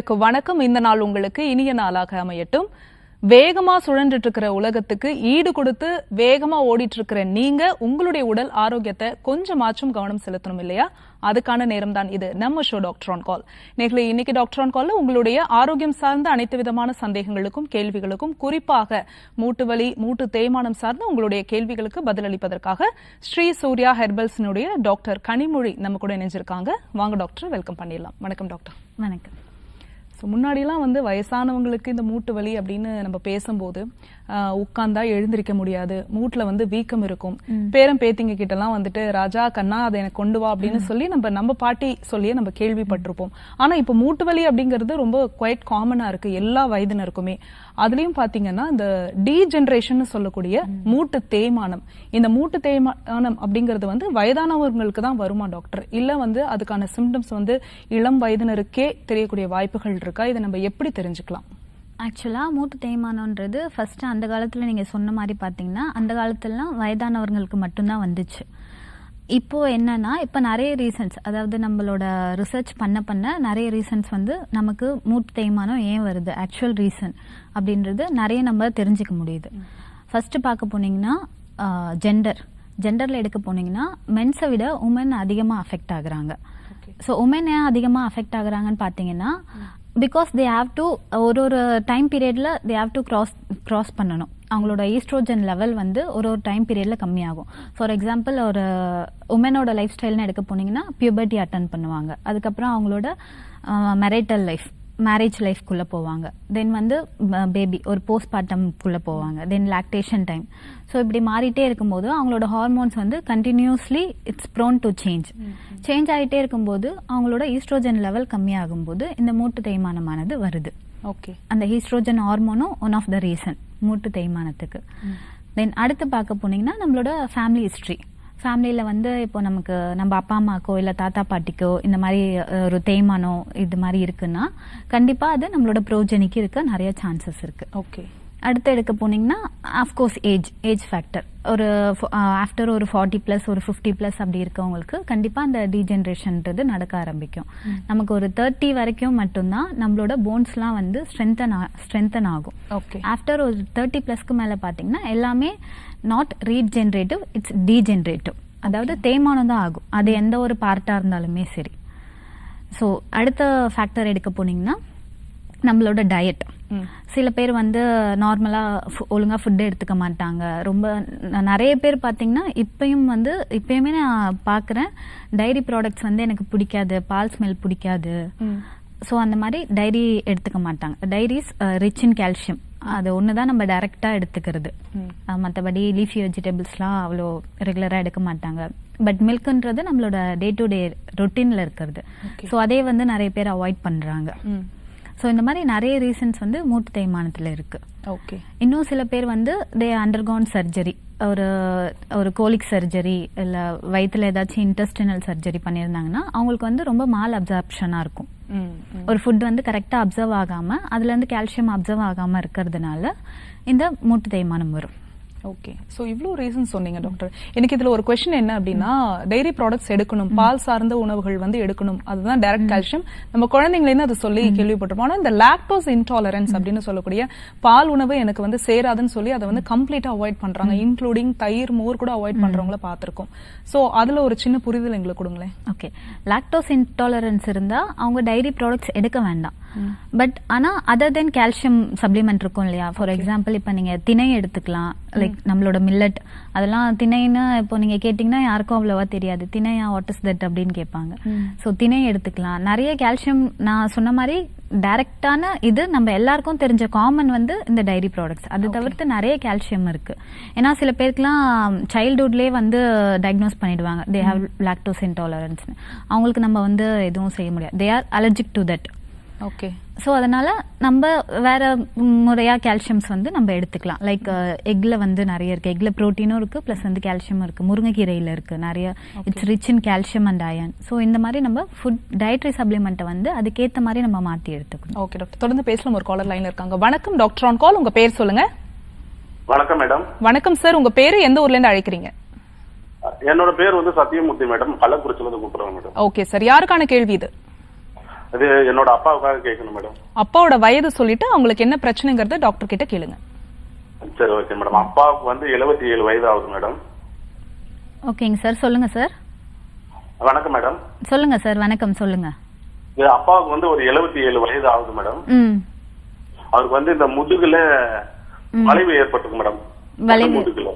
நேயர்களுக்கு வணக்கம். இந்த நாள் உங்களுக்கு இனிய நாளாக அமையட்டும். வேகமா சுழன்றுட்டு இருக்கிற உலகத்துக்கு ஈடு கொடுத்து வேகமா ஓடிட்டு இருக்கிற நீங்க உங்களுடைய உடல் ஆரோக்கியத்தை கொஞ்சமாச்சும் கவனம் செலுத்தணும் இல்லையா? அதுக்கான நேரம் தான் இது. நம்ம ஷோ டாக்டர் ஆன் கால். நேர்களை இன்னைக்கு டாக்டர் ஆன் கால்ல உங்களுடைய ஆரோக்கியம் சார்ந்த அனைத்து விதமான சந்தேகங்களுக்கும் கேள்விகளுக்கும், குறிப்பாக மூட்டு வலி, மூட்டு தேய்மானம் சார்ந்த உங்களுடைய கேள்விகளுக்கு பதிலளிப்பதற்காக ஸ்ரீ சூர்யா ஹெர்பல்ஸினுடைய டாக்டர் கனிமொழி நம்ம கூட இணைஞ்சிருக்காங்க. வாங்க டாக்டர், வெல்கம் பண்ணிடலாம். வணக்கம் டாக்டர். வணக்கம். ஸோ முன்னாடிலாம் வயசானவங்களுக்கு இந்த மூட்டு வலி அப்படின்னு நம்ம பேசும்போது உட்கார்ந்தா எழுந்திருக்க முடியாது, மூட்டில் வீக்கம் இருக்கும். பேரம் பேத்திங்க கிட்டலாம் ராஜா கண்ணா அதை எனக்கு கொண்டு வா அப்படின்னு சொல்லி நம்ம பாட்டி சொல்லியே நம்ம கேள்விப்பட்டிருப்போம். ஆனா இப்போ மூட்டு வலி அப்படிங்கிறது ரொம்ப குவைட் காமனா இருக்கு எல்லா வயதினருக்குமே. அதுலயும் பாத்தீங்கன்னா இந்த டீஜெனரேஷன் சொல்லக்கூடிய மூட்டு தேய்மானம், இந்த மூட்டு தேய்மானம் அப்படிங்கிறது வயதானவர்களுக்கு தான் வருமா டாக்டர்? இல்ல அதுக்கான சிம்டம்ஸ் இளம் வயதினருக்கே தெரியக்கூடிய வாய்ப்புகள் இருக்கா? இதை நம்ம எப்படி தெரிஞ்சுக்கலாம்? ஆக்சுவலாக மூட்டு தேய்மானன்றது ஃபஸ்ட்டு அந்த காலத்தில் நீங்கள் சொன்ன மாதிரி பார்த்தீங்கன்னா அந்த காலத்துலலாம் வயதானவர்களுக்கு மட்டும்தான் வந்துச்சு. இப்போது என்னென்னா இப்போ நிறைய ரீசன்ஸ், அதாவது நம்மளோட ரிசர்ச் பண்ண நிறைய ரீசன்ஸ் நமக்கு மூட்டு தேய்மானம் ஏன் வருது, ஆக்சுவல் ரீசன் அப்படின்றது நிறைய நம்ம தெரிஞ்சுக்க முடியுது. ஃபஸ்ட்டு பார்க்க போனீங்கன்னா ஜெண்டரில் எடுக்க போனீங்கன்னா மென்ஸை விட உமன் அதிகமாக அஃபெக்ட் ஆகுறாங்க. ஸோ உமன் ஏன் அதிகமாக அஃபெக்ட் ஆகுறாங்கன்னு பார்த்தீங்கன்னா பிகாஸ் தே ஹாவ் டு ஒரு டைம் பீரியடில் தே ஹாவ் டு க்ராஸ் பண்ணணும். அவங்களோட ஈஸ்ட்ரோஜன் லெவல் ஒரு டைம் பீரியடில் கம்மியாகும். ஃபார் எக்ஸாம்பிள் ஒரு உமனோட லைஃப் ஸ்டைல்னு எடுக்க போனீங்கன்னா பியூபர்ட்டி அட்டன் பண்ணுவாங்க, அதுக்கப்புறம் அவங்களோட மேரேஜ் லைஃப்குள்ளே போவாங்க, தென் பேபி ஒரு போஸ்ட்மார்ட்டம்குள்ளே போவாங்க, தென் லாக்டேஷன் டைம். ஸோ இப்படி மாறிட்டே இருக்கும்போது அவங்களோட hormones continuously it's prone to change ஆகிட்டே இருக்கும்போது அவங்களோட ஈஸ்ட்ரோஜன் லெவல் கம்மியாகும்போது இந்த மூட்டு தேய்மானமானது வருது. ஓகே, அந்த ஈஸ்ட்ரோஜன் ஹார்மோனும் ஒன் ஆஃப் த ரீசன் மூட்டு தேய்மானத்துக்கு. தென் அடுத்து பார்க்க போனீங்கன்னா நம்மளோட ஃபேமிலி ஹிஸ்ட்ரி. ஃபேமிலியில் இப்போ நமக்கு நம்ம அப்பா அம்மாக்கோ இல்லை தாத்தா பாட்டிக்கோ இந்த மாதிரி ஒரு தேய்மானம் இது மாதிரி இருக்குன்னா கண்டிப்பாக அது நம்மளோட ப்ரோஜனிக்கு இருக்க நிறைய சான்சஸ் இருக்குது. ஓகே, அடுத்து எடுக்க போனீங்கன்னா அஃப்கோர்ஸ் ஏஜ் ஃபேக்டர். ஒரு ஆஃப்டர் ஒரு 40+ ஒரு 50+ அப்படி இருக்கவங்களுக்கு கண்டிப்பாக அந்த டீஜென்ரேஷன்ன்றது நடக்க ஆரம்பிக்கும். நமக்கு ஒரு 30 வரைக்கும் மட்டும்தான் நம்மளோட போன்ஸ்லாம் ஸ்ட்ரென்தன் ஆகும். ஓகே, ஆஃப்டர் ஒரு 30+க்கு மேலே பார்த்தீங்கன்னா எல்லாமே நாட் ரீஜென்ரேட்டிவ், இட்ஸ் டீஜென்ரேட்டிவ். அதாவது தேய்மானம் தான் ஆகும், அது எந்த ஒரு பார்ட்டாக இருந்தாலுமே சரி. ஸோ அடுத்த ஃபேக்டர் எடுக்க போனீங்கன்னா நம்மளோட டயட். சில பேர் நார்மலாக ஒழுங்காக ஃபுட்டு எடுத்துக்க மாட்டாங்க. ரொம்ப நிறைய பேர் பார்த்தீங்கன்னா இப்பயுமே நான் பார்க்குறேன், டைரி ப்ராடக்ட்ஸ் எனக்கு பிடிக்காது, பால் ஸ்மெல் பிடிக்காது. ஸோ அந்த மாதிரி டைரி எடுத்துக்க மாட்டாங்க. டைரிஸ் ரிச் இன் கால்சியம், அது ஒன்று தான் நம்ம டைரெக்டாக எடுத்துக்கிறது. மற்றபடி லீஃபி வெஜிடபிள்ஸ்லாம் அவ்வளோ ரெகுலராக எடுக்க மாட்டாங்க. பட் மில்க்ன்றது நம்மளோட டே டு டே ரொட்டீனில் இருக்கிறது. ஸோ அதே நிறைய பேர் அவாய்ட் பண்ணுறாங்க. ஸோ இந்த மாதிரி நிறைய ரீசன்ஸ் மூட்டு தேய்மானத்தில் இருக்குது. ஓகே, இன்னும் சில பேர் தே அண்டர்கான் சர்ஜரி, ஒரு கோலிக் சர்ஜரி இல்லை வயிற்றில் ஏதாச்சும் இன்டெஸ்டினல் சர்ஜரி பண்ணியிருந்தாங்கன்னா அவங்களுக்கு ரொம்ப மால் அப்சார்ப்ஷனாக இருக்கும். ஒரு ஃபுட் கரெக்டாக அப்சர்வ் ஆகாமல் அதுலேருந்து கால்சியம் அப்சர்வ் ஆகாமல் இருக்கிறதுனால இந்த மூட்டு தேய்மானம் வரும். ஓகே, ஸோ இவ்வளோ ரீசன் சொன்னீங்க டாக்டர். எனக்கு இதில் ஒரு கொஸ்டின் என்ன அப்படின்னா, டைரி ப்ராடக்ட்ஸ் எடுக்கணும், பால் சார்ந்த உணவுகள் எடுக்கணும், அதுதான் டைரக்ட் கால்சியம். நம்ம குழந்தைங்களேருந்து அதை சொல்லி கேள்விப்பட்டிருப்போம். ஆனால் இந்த லாக்டோஸ் இன்டாலரன்ஸ் அப்படின்னு சொல்லக்கூடிய பால் உணவு எனக்கு சேராதுன்னு சொல்லி அதை கம்ப்ளீட்டாக அவாய்ட் பண்ணுறாங்க, இன்க்ளூடிங் தயிர் மோர் கூட அவாய்ட் பண்ணுறவங்கள பார்த்துருக்கோம். ஸோ அதில் ஒரு சின்ன புரிதல் எங்களுக்கு கொடுங்களேன். ஓகே, லாக்டோஸ் இன்டாலரன்ஸ் இருந்தால் அவங்க டைரி ப்ராடக்ட்ஸ் எடுக்க வேண்டாம். பட் ஆனால் அதர் தென் கால்சியம் சப்ளிமெண்ட் இருக்கும் இல்லையா? ஃபார் எக்ஸாம்பிள் இப்போ நீங்கள் திணை எடுத்துக்கலாம், லைக் நம்மளோட மில்லட். அதெல்லாம் திணைன்னு இப்போ நீங்கள் கேட்டிங்கன்னா யாருக்கும் அவ்வளோவா தெரியாது, திணையா வாட் இஸ் தட் அப்படின்னு கேட்பாங்க. ஸோ திணை எடுத்துக்கலாம். நிறைய கால்சியம் நான் சொன்ன மாதிரி டைரக்டான இது நம்ம எல்லாருக்கும் தெரிஞ்ச காமன் இந்த டைரி ப்ராடக்ட்ஸ். அது தவிர்த்து நிறைய கால்சியம் இருக்கு. ஏன்னா சில பேருக்குலாம் சைல்ட்ஹுட்லேயே டயக்னோஸ் பண்ணிடுவாங்க, தே ஹாவ் லாக்டோஸ் இன்டாலரன்ஸ். அவங்களுக்கு நம்ம எதுவும் செய்ய முடியாது, they are allergic to that. Okay, so அதனால நம்ம வேற முறையா கால்சியம்ஸ் நம்ம எடுத்துக்கலாம். லைக் எக்ல நிறைய இருக்கு, எக்ல ப்ரோட்டீனும் இருக்கு பிளஸ் கால்சியமும் இருக்கு. முருங்கைக்கீரையில இருக்கு நிறைய, it's rich in calcium and iron. So இந்த மாதிரி நம்ம ஃபுட் டயட்ரி சப்ளிமெண்ட்டை அதுக்கேற்ற மாதிரி நம்ம மாற்றி எடுத்துக்கணும். ஓகே டாக்டர், தொடர்ந்து பேசலாம். ஒரு காலர் லைன்ல இருக்காங்க. வணக்கம் டாக்டர் ஆன் கால், உங்க பேர் சொல்லுங்க. வணக்கம் மேடம். வணக்கம் சார், உங்க பேரு எந்த ஊர்ல இருந்து அழைக்கிறீங்க? என்னோட பேர் சத்தியமூர்த்தி மேடம், கள்ளக்குறிச்சியில இருந்து கூப்பிடுறேன் மேடம். ஓகே சார், யாருக்கான கேள்வி இது? அது என்னோட அப்பாவுக்காக கேட்கணும் மேடம். அப்பாவோட வயது சொல்லிட்டு அவங்களுக்கு என்ன பிரச்சனைங்கிறத டாக்டர் கிட்ட கேளுங்க. சரி, ஓகே மேடம். அப்பாவுக்கு வந்து 77 வயது ஆகுது மேடம். ஓகேங்க சார், சொல்லுங்க சார். வணக்கம் மேடம். சொல்லுங்க சார், வணக்கம், சொல்லுங்க. அப்பாவுக்கு வந்து ஒரு 77 வயது ஆகுது மேடம். அவருக்கு வந்து இந்த முதுகுல வளைவு ஏற்பட்டிருக்கு மேடம். முதுகுல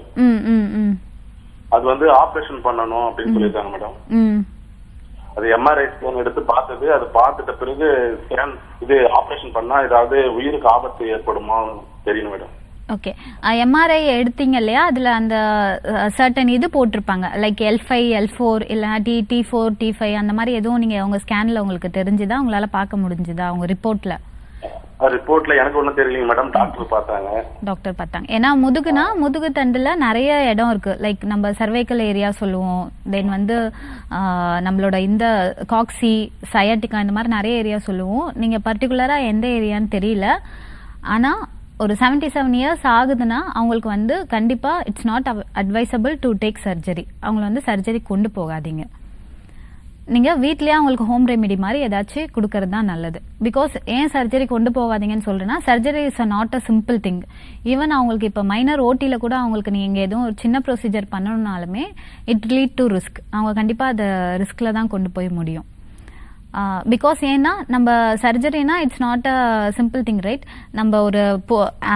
அது வந்து ஆபரேஷன் பண்ணணும் அப்படின்னு சொல்லியிருக்காங்க மேடம். அது எம்ஆர்ஐ ஸ்கேன் எடுத்து பார்த்தது. அது பார்த்துட்ட பிறகு ஸ்கேன் இது ஆபரேஷன் பண்ணா ஏதாவது உயிருக்கு ஆபத்து ஏற்படுமா தெரியணும் மேடம். ஓகே, எம்ஆர்ஐ எடுத்தீங்க இல்லையா, அதில் அந்த சர்டன் இது போட்டிருப்பாங்க, லைக் L5 L4 இல்லாட்டி T4 T5 அந்த மாதிரி எதுவும் நீங்கள் உங்கள் ஸ்கேனில் உங்களுக்கு தெரிஞ்சுதா, உங்களால் பார்க்க முடிஞ்சுதா உங்கள் ரிப்போர்ட்டில்? ரிப்போர்ட்ல எனக்கு ஒன்றும் தெரியலைங்க மேடம். டாக்டர் பார்த்தாங்க. ஏன்னா முதுகு தண்டில் நிறைய இடம் இருக்கு, லைக் நம்ம சர்வைக்கல் ஏரியா சொல்லுவோம், தென் வந்து நம்மளோட இந்த காக்சி சயாட்டிக்கா இந்த மாதிரி நிறைய ஏரியா சொல்லுவோம். நீங்கள் பர்டிகுலராக எந்த ஏரியான்னு தெரியல. ஆனால் ஒரு 77 இயர்ஸ் ஆகுதுன்னா அவங்களுக்கு வந்து கண்டிப்பாக it's not advisable to take surgery. அவங்கள வந்து சர்ஜரி கொண்டு போகாதீங்க. நீங்கள் வீட்லேயே அவங்களுக்கு ஹோம் ரெமிடி மாதிரி ஏதாச்சும் கொடுக்கறது தான் நல்லது. பிகாஸ் ஏன் சர்ஜரி கொண்டு போகாதீங்கன்னு சொல்கிறேன்னா, surgery is not a simple thing. Even அவங்களுக்கு இப்போ மைனர் ஓட்டியில் கூட அவங்களுக்கு நீங்கள் எதுவும் ஒரு சின்ன ப்ரொசீஜர் பண்ணணுன்னாலுமே இட் லீட் டு ரிஸ்க். அவங்க கண்டிப்பாக அதை ரிஸ்கில் தான் கொண்டு போய் முடியும். பிகாஸ் ஏன்னா நம்ம சர்ஜரினா it's not a simple thing, right? நம்ம ஒரு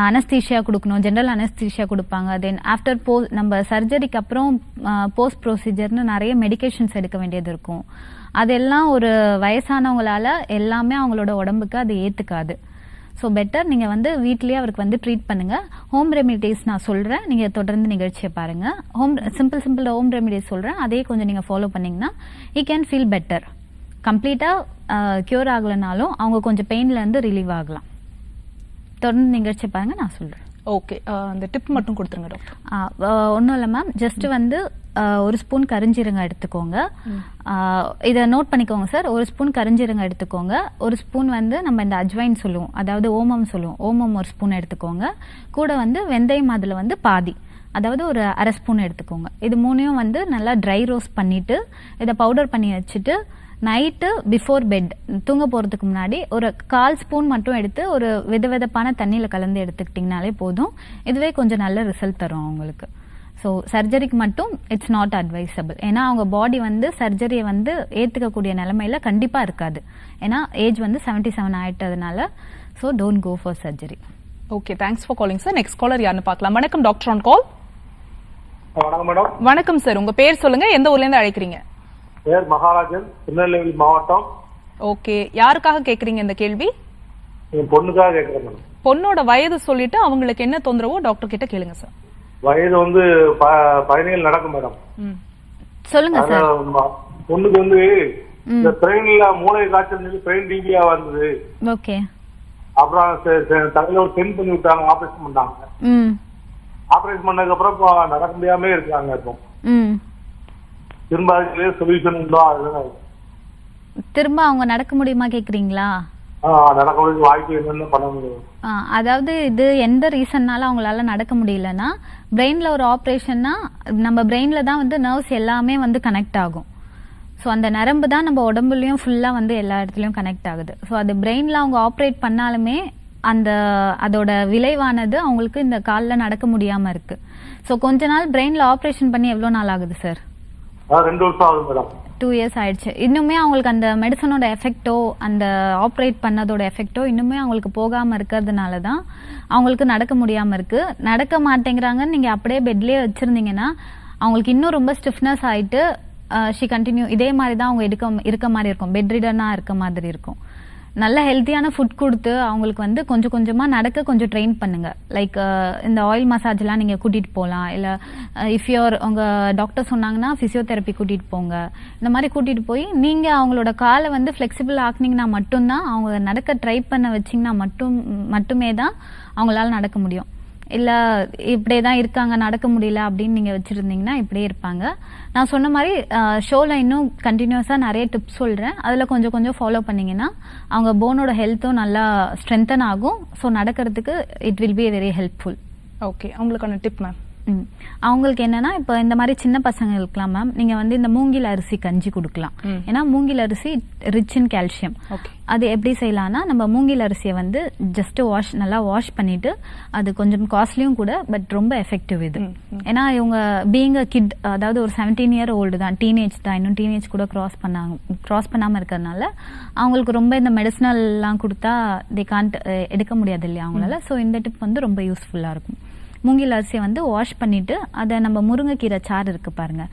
அனஸ்தீஷியா கொடுக்கணும், ஜென்ரல் அனஸ்தீஷியா கொடுப்பாங்க. தென் ஆஃப்டர் நம்ம சர்ஜரிக்கு அப்புறம் போஸ்ட் ப்ரொசீஜர்னு நிறைய மெடிகேஷன்ஸ் எடுக்க வேண்டியது இருக்கும். அதெல்லாம் ஒரு வயசானவங்களால எல்லாமே அவங்களோட உடம்புக்கு அது ஏற்றுக்காது. ஸோ பெட்டர் நீங்கள் வந்து வீட்லேயே அவருக்கு வந்து ட்ரீட் பண்ணுங்கள். ஹோம் ரெமிடிஸ் நான் சொல்கிறேன், நீங்கள் தொடர்ந்து நிகழ்ச்சியை பாருங்கள். சிம்பிள் ஹோம் ரெமிடிஸ் சொல்கிறேன், அதே கொஞ்சம் நீங்கள் ஃபாலோ பண்ணிங்கன்னா யூ கேன் ஃபீல் பெட்டர். கம்ப்ளீட்டாக க்யூர் ஆகலைனாலும் அவங்க கொஞ்சம் பெயின்லேருந்து ரிலீவ் ஆகலாம். தொடர்ந்து நிகழ்ச்சி பாருங்க, நான் சொல்கிறேன். ஓகே, அந்த டிப் மட்டும் கொடுத்துருங்க டாக்டர். ஒன்றும் இல்லை மேம், ஜஸ்ட் வந்து ஒரு ஸ்பூன் கரிஞ்சீரகம் எடுத்துக்கோங்க. இதை நோட் பண்ணிக்கோங்க சார். ஒரு ஸ்பூன் கரிஞ்சீரகம் எடுத்துக்கோங்க. ஒரு ஸ்பூன் வந்து நம்ம இந்த அஜ்வைன் சொல்லுவோம், அதாவது ஓமம் சொல்லுவோம், ஓமம் ஒரு ஸ்பூன் எடுத்துக்கோங்க. கூட வந்து வெந்தயம் அதில் வந்து பாதி, அதாவது ஒரு அரை ஸ்பூன் எடுத்துக்கோங்க. இது மூணையும் வந்து நல்லா ட்ரை ரோஸ்ட் பண்ணிவிட்டு இதை பவுடர் பண்ணி வச்சுட்டு நைட்டு பிஃபோர் பெட் தூங்க போகிறதுக்கு முன்னாடி ஒரு 1/4 ஸ்பூன் மட்டும் எடுத்து ஒரு வெதப்பான தண்ணியில் கலந்து எடுத்துக்கிட்டிங்கனாலே போதும். இதுவே கொஞ்சம் நல்ல ரிசல்ட் தரும் அவங்களுக்கு. ஸோ சர்ஜரிக்கு மட்டும் இட்ஸ் நாட் அட்வைசபிள். ஏன்னா அவங்க பாடி வந்து சர்ஜரியை வந்து ஏற்றுக்கக்கூடிய நிலைமையில் கண்டிப்பாக இருக்காது. ஏன்னா ஏஜ் வந்து 77 ஆகிட்டதுனால. So don't go for surgery. Okay, thanks for calling sir. Next caller யாருன்னு பார்க்கலாம். வணக்கம் டாக்டர் ஆன் கால். வணக்கம் மேடம். வணக்கம் சார், உங்கள் பேர் சொல்லுங்கள், எந்த ஊர்லேருந்து அழைக்கிறீங்க? பேர் மகாராஜன், திருநெல்வேலி மாவட்டம். ஓகே, யாருக்காக கேக்குறீங்க இந்த கேள்வி? என் பொண்ணுக்காக கேட்கிறேன் மேடம். பொண்ணோட வயது சொல்லிட்டு அவங்களுக்கு என்ன தொந்தரவோ டாக்டர் கிட்ட கேளுங்க சார். வயது வந்து 17 நடக்கும் மேடம். சொல்லுங்க சார். பொண்ணுக்கு வந்து இந்த பிரெயின்ல மூளை காய்ச்சல் பிரெயின் டிபியா வந்தது. ஓகே. அப்புறம் தலையில ஒரு டென் பண்ணி விட்டாங்க, ஆபரேஷன் பண்ணாங்க. ஆபரேஷன் பண்ணதுக்கு அப்புறம் நடக்க முடியாம இருக்காங்க. இப்போ திரும்ப அதுக்கு சொல்யூஷன் உண்டா? திரும்ப அவங்க நடக்க முடியுமா கேக்குறீங்களா? நடக்க முடியும், வாய்ப்பு என்னன்னு பண்ண முடியும். அதாவது இது எந்த ரீசன்னால அவங்களால நடக்க முடியலன்னா, பிரெயின்ல ஒரு ஆப்ரேஷன்னா நம்ம பிரெயின்ல தான் வந்து நர்வ்ஸ் எல்லாமே வந்து கனெக்ட் ஆகும். ஸோ அந்த நரம்பு தான் நம்ம உடம்புலையும் ஃபுல்லாக வந்து எல்லா இடத்துலையும் கனெக்ட் ஆகுது. ஸோ அது பிரெயினில் அவங்க ஆப்ரேட் பண்ணாலுமே அதோட விளைவானது அவங்களுக்கு இந்த காலில் நடக்க முடியாமல் இருக்கு. ஸோ கொஞ்ச நாள் பிரெயினில் ஆப்ரேஷன் பண்ணி எவ்வளோ நாள் ஆகுது சார்? 2 வருஷம் ஆகுது மேடம். 2 இயர்ஸ் ஆயிடுச்சு. இன்னுமே அவங்களுக்கு அந்த மெடிசனோட எஃபெக்டோ அந்த ஆப்ரேட் பண்ணதோட எஃபெக்டோ இன்னுமே அவங்களுக்கு போகாமல் இருக்கிறதுனால தான் அவங்களுக்கு நடக்க முடியாமல் இருக்கு. நடக்க மாட்டேங்கிறாங்கன்னு நீங்கள் அப்படியே பெட்லேயே வச்சுருந்தீங்கன்னா அவங்களுக்கு இன்னும் ரொம்ப ஸ்டிஃப்னஸ் ஆகிட்டு ஷி கண்டினியூ இதே மாதிரி தான் அவங்க இருக்க மாதிரி இருக்கும், பெட் ரிடனாக இருக்க மாதிரி இருக்கும். நல்ல ஹெல்த்தியான ஃபுட் கொடுத்து அவங்களுக்கு வந்து கொஞ்சம் கொஞ்சமாக நடக்க கொஞ்சம் ட்ரெயின் பண்ணுங்கள். லைக் இந்த ஆயில் மசாஜ்லாம் நீங்கள் கூட்டிகிட்டு போகலாம். இல்லை இஃப் யூர் உங்கள் டாக்டர் சொன்னாங்கன்னா ஃபிசியோதெரப்பி கூட்டிகிட்டு போங்க. இந்த மாதிரி கூட்டிகிட்டு போய் நீங்கள் அவங்களோட காலை வந்து ஃப்ளெக்சிபிள் ஆக்குனீங்கன்னா மட்டும்தான், அவங்க நடக்க ட்ரை பண்ண வச்சிங்கன்னா மட்டுமே தான் அவங்களால நடக்க முடியும். இல்லை இப்படியே தான் இருக்காங்க, நடக்க முடியல அப்படின்னு நீங்கள் வச்சுருந்தீங்கன்னா இப்படியே இருப்பாங்க. நான் சொன்ன மாதிரி ஷோவில் இன்னும் கண்டினியூஸாக நிறைய டிப்ஸ் சொல்கிறேன். அதில் கொஞ்சம் கொஞ்சம் ஃபாலோ பண்ணிங்கன்னா அவங்க போனோட ஹெல்த்தும் நல்லா ஸ்ட்ரென்தன் ஆகும். ஸோ நடக்கிறதுக்கு it will be very helpful. Okay, அவங்களுக்கான டிப் மேம். அவங்களுக்கு என்னன்னா இப்போ இந்த மாதிரி சின்ன பசங்களுக்குலாம் மேம் நீங்க வந்து இந்த மூங்கில் அரிசி கஞ்சி கொடுக்கலாம். ஏன்னா மூங்கில் அரிசி ரிச் இன் கால்சியம். அது எப்படி செய்யலாம்னா நம்ம மூங்கில் அரிசியை வந்து ஜஸ்ட் நல்லா வாஷ் பண்ணிட்டு, அது கொஞ்சம் காஸ்ட்லியும் கூட, பட் ரொம்ப எஃபெக்டிவ் இது. ஏன்னா இவங்க பீயிங் அ கிட், அதாவது ஒரு 17 இயர் ஓல்டு தான், டீனேஜ் தான், இன்னும் டீனேஜ் கூட கிராஸ் பண்ணாம இருக்கிறதுனால அவங்களுக்கு ரொம்ப இந்த மெடிசனல் எல்லாம் கொடுத்தா தே காண்ட் எடுக்க முடியாது இல்லையா அவங்களால. ஸோ இந்த டிப் வந்து ரொம்ப யூஸ்ஃபுல்லா இருக்கும். மூங்கில் அரிசியை வந்து வாஷ் பண்ணிட்டு அதை நம்ம முருங்கைக்கீரை சாறு இருக்கு பாருங்க,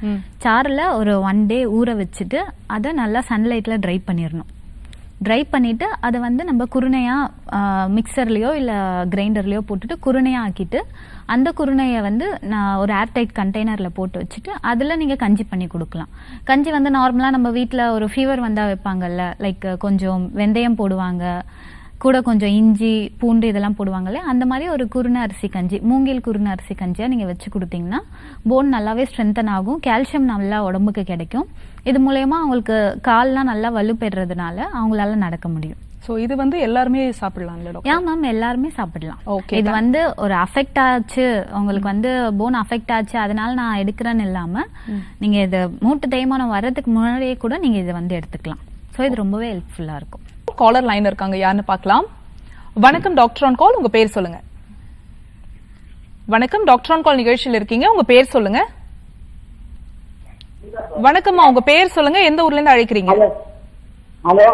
சாறுல ஒரு 1 day ஊற வச்சுட்டு அதை நல்லா சன்லைட்ல ட்ரை பண்ணிடணும். ட்ரை பண்ணிட்டு அதை வந்து நம்ம குருணையா மிக்சர்லயோ இல்ல கிரைண்டர்லயோ போட்டுட்டு குருணையா ஆக்கிட்டு, அந்த குருணையை வந்து நான் ஒரு ஏர்டைட் கண்டெய்னர்ல போட்டு வச்சுட்டு அதுல நீங்க கஞ்சி பண்ணி கொடுக்கலாம். கஞ்சி வந்து நார்மலா நம்ம வீட்டுல ஒரு ஃபீவர் வந்தா வைப்பாங்கல்ல, லைக் கொஞ்சம் வெந்தயம் போடுவாங்க, கூட கொஞ்சம் இஞ்சி பூண்டு இதெல்லாம் போடுவாங்கல்ல, அந்த மாதிரி ஒரு குருணை அரிசி கஞ்சி, மூங்கில் குருணை அரிசி கஞ்சியா நீங்க வச்சு கொடுத்தீங்கன்னா போன் நல்லாவே ஸ்ட்ரென்தன் ஆகும், கால்சியம் நல்லா உடம்புக்கு கிடைக்கும். இது மூலயமா அவங்களுக்கு கால்லாம் நல்லா வலுப்பெறதுனால அவங்களால நடக்க முடியும். சோ இது வந்து எல்லாருமே சாப்பிடலாம்ல டாக்டர்? யா மேம், எல்லாருமே சாப்பிடலாம். இது வந்து ஒரு அஃபெக்ட் ஆச்சு, உங்களுக்கு வந்து போன் அஃபெக்ட் ஆச்சு அதனால நான் எடுக்கிறேன்னு இல்லாம, நீங்க இது மூட்டு தேய்மானம் வர்றதுக்கு முன்னாடியே கூட நீங்க இதை வந்து எடுத்துக்கலாம். சோ இது ரொம்பவே ஹெல்ப்ஃபுல்லா இருக்கும். காலர் லைன் இருக்காங்க, யாருன்னு பார்க்கலாம். வணக்கம் டாக்டர் ஆன் கால், உங்க பேர் சொல்லுங்க. வணக்கம், டாக்டர் ஆன் கால் நிகழ்ச்சியில் இருக்கீங்க, உங்க பேர் சொல்லுங்க. வணக்கம்மா, உங்க பேர் சொல்லுங்க, எந்த ஊர்ல இருந்து அழைக்கிறீங்க? ஹலோ,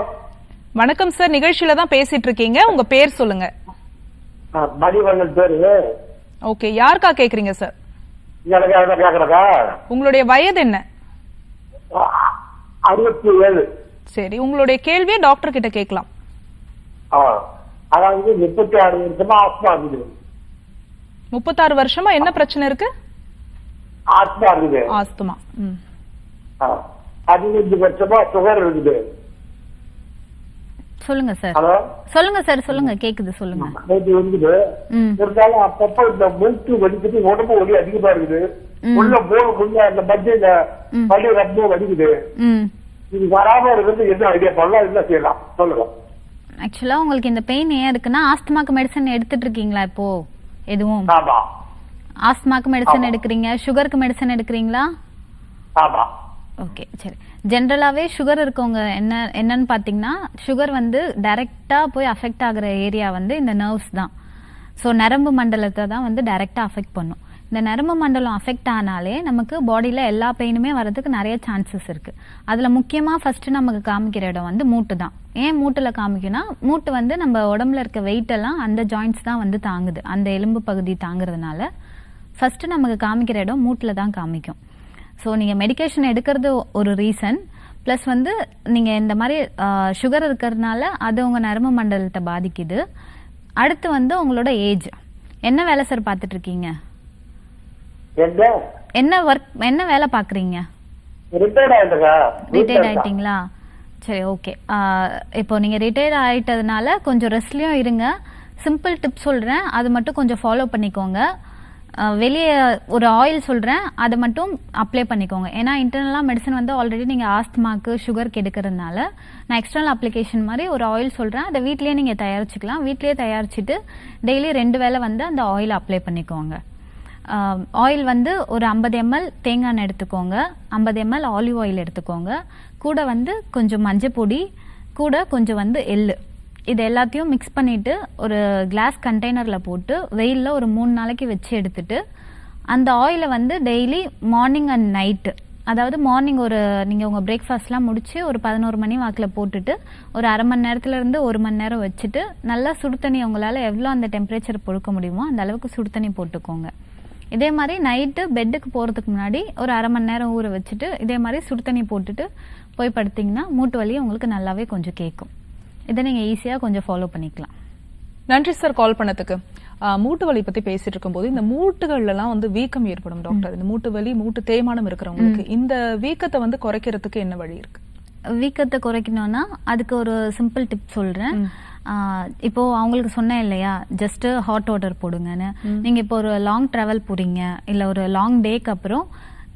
வணக்கம் சார், நிகழ்ச்சியில தான் பேசிட்டு இருக்கீங்க, உங்க பேர் சொல்லுங்க. மதிவண்ணன் பேரு. ஓகே, யாருக்கா கேக்குறீங்க சார்? கேக்குறதா? உங்களுடைய வயது என்ன? 67. சரி, உங்களுடைய கேள்வியை டாக்டர் கிட்ட கேட்கலாம். அதாவது 36 வருஷமா ஆஸ்மா இருக்குது. 36 வருஷமா என்ன பிரச்சனை இருக்கு? ஆஸ்மா இருக்குது. ஆஸ்துமா. 15 வருஷமா சுகர் இருக்குது. சொல்லுங்க சார். ஹலோ, சொல்லுங்க சார், சொல்லுங்க, கேக்குது, சொல்லுங்க. இது இருக்குது. இருந்தாலும் அப்பப்ப இந்த மூட்டு வலிக்குது, உடம்பு வலி அதிகமா இருக்குது. உள்ள போன அந்த மத்தியில வலி ரொம்ப வலிக்குது. இது வராம இருக்கிறது என்ன ஐடியா பண்ணலாம், என்ன செய்யலாம் சொல்லுங்க. ஆக்சுவலா உங்களுக்கு இந்த பெயின் ஏன் இருக்குன்னா, ஆஸ்துமாக்கு மெடிசன் எடுத்துட்டு இருக்கீங்களா இப்போ? எதுவும் ஆஸ்துமாக்கு மெடிசன் எடுக்கிறீங்க, சுகருக்கு மெடிசன் எடுக்கிறீங்களா? ஆமா. ஓகே, சரி. ஜென்ரலாவே சுகர் இருக்கவங்க என்னன்னு பாத்தீங்கன்னா, சுகர் வந்து டைரக்டா போய் அஃபெக்ட் ஆகுற ஏரியா வந்து இந்த நர்வ்ஸ் தான். ஸோ நரம்பு மண்டலத்தை தான் வந்து டைரக்டா அஃபெக்ட் பண்ணும். இந்த நரம்பு மண்டலம் அஃபெக்ட் ஆனாலே நமக்கு பாடியில எல்லா பெயினுமே வர்றதுக்கு நிறைய சான்சஸ் இருக்கு. அதுல முக்கியமா ஃபர்ஸ்ட் நமக்கு காமிக்கிற இடம் வந்து மூட்டு தான். ஏன் மூட்டுல காமிக்கும்னா, மூட்டு வந்து நம்ம உடம்புல இருக்க வெயிட் எல்லாம் அந்த ஜாயிண்ட்ஸ் தான் வந்து தாங்குது, அந்த எலும்பு பகுதி தாங்குறதுனால ஃபர்ஸ்ட் நமக்கு காமிக்கிற இடம் மூட்டுல தான் காமிக்கும். ஸோ நீங்க மெடிகேஷன் எடுக்கிறது ஒரு ரீசன், பிளஸ் வந்து நீங்க இந்த மாதிரி சுகர் இருக்கிறதுனால அது உங்க நரம்பு மண்டலத்தை பாதிக்குது. அடுத்து வந்து உங்களோட ஏஜ். என்ன வேலை சார் பார்த்துட்டு இருக்கீங்க? என்ன வேலை பாக்குறீங்க? ரிட்டையர்ட் ஆயிட்டீங்களா? சரி, ஓகே. இப்போ நீங்க ரிட்டையர்ட் ஆயிட்டதுனால கொஞ்சம் ரெஸ்ட்லயும் இருங்க. சிம்பிள் டிப் சொல்றேன், அது மட்டும் கொஞ்சம் ஃபாலோ பண்ணிக்கோங்க. வெளியே ஒரு ஆயில் சொல்றேன், அதை மட்டும் அப்ளை பண்ணிக்கோங்க. ஏன்னா இன்டர்னலா மெடிசன் வந்து ஆல்ரெடி நீங்க ஆஸ்துமாக்கு சுகருக்கு எடுக்கிறதுனால நான் எக்ஸ்டர்னல் அப்ளிகேஷன் மாதிரி ஒரு ஆயில் சொல்றேன், அதை வீட்லயே நீங்க தயாரிச்சுக்கலாம். வீட்லயே தயாரிச்சுட்டு டெய்லி 2 வேளை வந்து அந்த ஆயில் அப்ளை பண்ணிக்கோங்க. ஆயில் வந்து ஒரு 50 ml தேங்காய் எண்ணெய் எடுத்துக்கோங்க, 50 ml ஆலிவ் ஆயில் எடுத்துக்கோங்க, கூட வந்து கொஞ்சம் மஞ்சள் பொடி, கூட கொஞ்சம் வந்து எள்ளு, இது எல்லாத்தையும் மிக்ஸ் பண்ணிட்டு ஒரு கிளாஸ் கண்டெய்னர்ல போட்டு வெயில்ல ஒரு 3 நாளைக்கு வச்சு எடுத்துட்டு, அந்த ஆயிலை வந்து டெய்லி மார்னிங் அண்ட் நைட்டு, அதாவது மார்னிங் ஒரு நீங்க உங்க பிரேக்ஃபாஸ்ட்லாம் முடிச்சு ஒரு 11 மணி வாக்கில் போட்டுட்டு ஒரு அரை மணி நேரத்துல இருந்து 1 மணி நேரம் வச்சுட்டு நல்லா சுடு தண்ணி உங்களால எவ்வளோ அந்த டெம்பரேச்சர் பொறுக்க முடியுமோ அந்த அளவுக்கு சுடு தண்ணி போட்டுக்கோங்க. இதே மாதிரி நைட்டு பெட்டுக்கு போறதுக்கு முன்னாடி ஒரு அரை மணி நேரம் ஊற வச்சுட்டு இதே மாதிரி சுடு தண்ணி போட்டுட்டு போய் படுத்தீங்கன்னா மூட்டு வலி உங்களுக்கு நல்லாவே கொஞ்சம் கேட்கும். இதை நீங்க ஈஸியா கொஞ்சம் ஃபாலோ பண்ணிக்கலாம். நன்றி சார் கால் பண்ணதுக்கு. மூட்டு வலி பத்தி பேசிட்டு இருக்கும்போது இந்த மூட்டுகள்ல எல்லாம் வந்து வீக்கம் ஏற்படும் டாக்டர். இந்த மூட்டு வலி, மூட்டு தேய்மானம் இருக்கிறவங்களுக்கு இந்த வீக்கத்தை வந்து குறைக்கிறதுக்கு என்ன வழி இருக்கு? வீக்கத்தை குறைக்கணும்னா அதுக்கு ஒரு சிம்பிள் டிப் சொல்றேன். இப்போ அவங்களுக்கு சொன்னேன் இல்லையா, ஜஸ்ட் ஹாட் வாட்டர் போடுங்கன்னு. நீங்க இப்போ ஒரு லாங் டிராவல் போறீங்க, இல்ல ஒரு லாங் டேக்கு அப்புறம்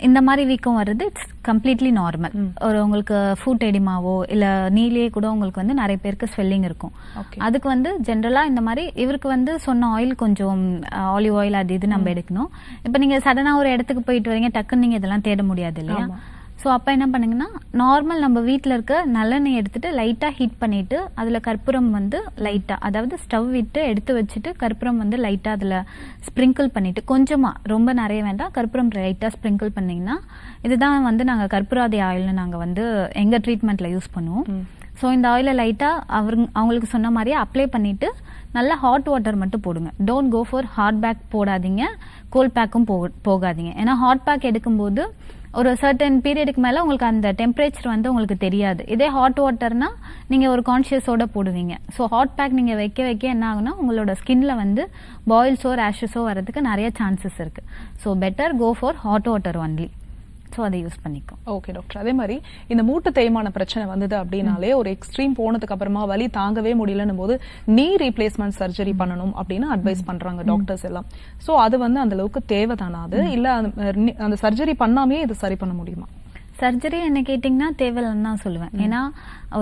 இந்த மாதிரி வீக்கம் வர்றது இட்ஸ் கம்ப்ளீட்லி நார்மல். ஒரு உங்களுக்கு ஃபுட் எடிமாவோ இல்லை நீலேயே கூட உங்களுக்கு வந்து நிறைய பேருக்கு ஸ்வெல்லிங் இருக்கும். அதுக்கு வந்து ஜென்ரலாக இந்த மாதிரி இவருக்கு வந்து சொன்ன ஆயில் கொஞ்சம் ஆலிவ் ஆயில் அது இது நம்ம எடுக்கணும். இப்போ நீங்கள் சடனாக ஒரு இடத்துக்கு போயிட்டு வரீங்க, டக்குன்னு நீங்கள் இதெல்லாம் தேட முடியாது இல்லையா? ஸோ அப்போ என்ன பண்ணுங்கன்னா, நார்மல் நம்ம வீட்டில் இருக்க நல்லெண்ணெய் எடுத்துட்டு லைட்டாக ஹீட் பண்ணிட்டு அதில் கற்பூரம் வந்து லைட்டாக, அதாவது ஸ்டவ் விட்டு எடுத்து வச்சுட்டு கற்பூரம் வந்து லைட்டாக அதில் ஸ்ப்ரிங்கிள் பண்ணிட்டு, கொஞ்சமாக ரொம்ப நிறைய வேண்டாம், கற்பூரம் லைட்டாக ஸ்ப்ரிங்கிள் பண்ணிங்கன்னா, இதுதான் வந்து நாங்கள் கற்பூராதி ஆயில்னு நாங்கள் வந்து எங்கள் ட்ரீட்மெண்ட்டில் யூஸ் பண்ணுவோம். ஸோ இந்த ஆயிலை லைட்டாக அவங்களுக்கு சொன்ன மாதிரியே அப்ளை பண்ணிவிட்டு நல்லா ஹாட் வாட்டர் மட்டும் போடுங்க. Don't go for hot pack போடாதீங்க, கோல்ட் பேக்கும் போகாதீங்க. ஏன்னா ஹாட் பேக் எடுக்கும்போது ஒரு சர்டன் பீரியடுக்கு மேலே உங்களுக்கு அந்த டெம்பரேச்சர் வந்து உங்களுக்கு தெரியாது. இதே ஹாட் வாட்டர்னா நீங்கள் ஒரு கான்ஷியஸோட போடுவீங்க. ஸோ ஹாட் பேக் நீங்கள் வைக்க என்ன ஆகுனா உங்களோட ஸ்கின்ல வந்து பாயில்ஸோ ரேஷஸோ வரதுக்கு நிறைய சான்சஸ் இருக்குது. So better go for hot water only. So அதை யூஸ் பண்ணிக்கும். ஓகே டாக்டர், அதே மாதிரி இந்த மூட்டு தேய்மான பிரச்சனை வந்தது அப்படின்னாலே ஒரு எக்ஸ்ட்ரீம் போனதுக்கு அப்புறமா வலி தாங்கவே முடியலன்னும் போது நீ ரீப்ளேஸ்மெண்ட் சர்ஜரி பண்ணணும் அப்படின்னு அட்வைஸ் பண்றாங்க டாக்டர்ஸ் எல்லாம். ஸோ அது வந்து அந்த அளவுக்கு தேவைதானா, அது இல்ல அந்த சர்ஜரி பண்ணாமே இது சரி பண்ண முடியுமா? சர்ஜரி என்ன கேட்டிங்கன்னா தேவையில்லைன்னு தான் சொல்லுவேன். ஏன்னா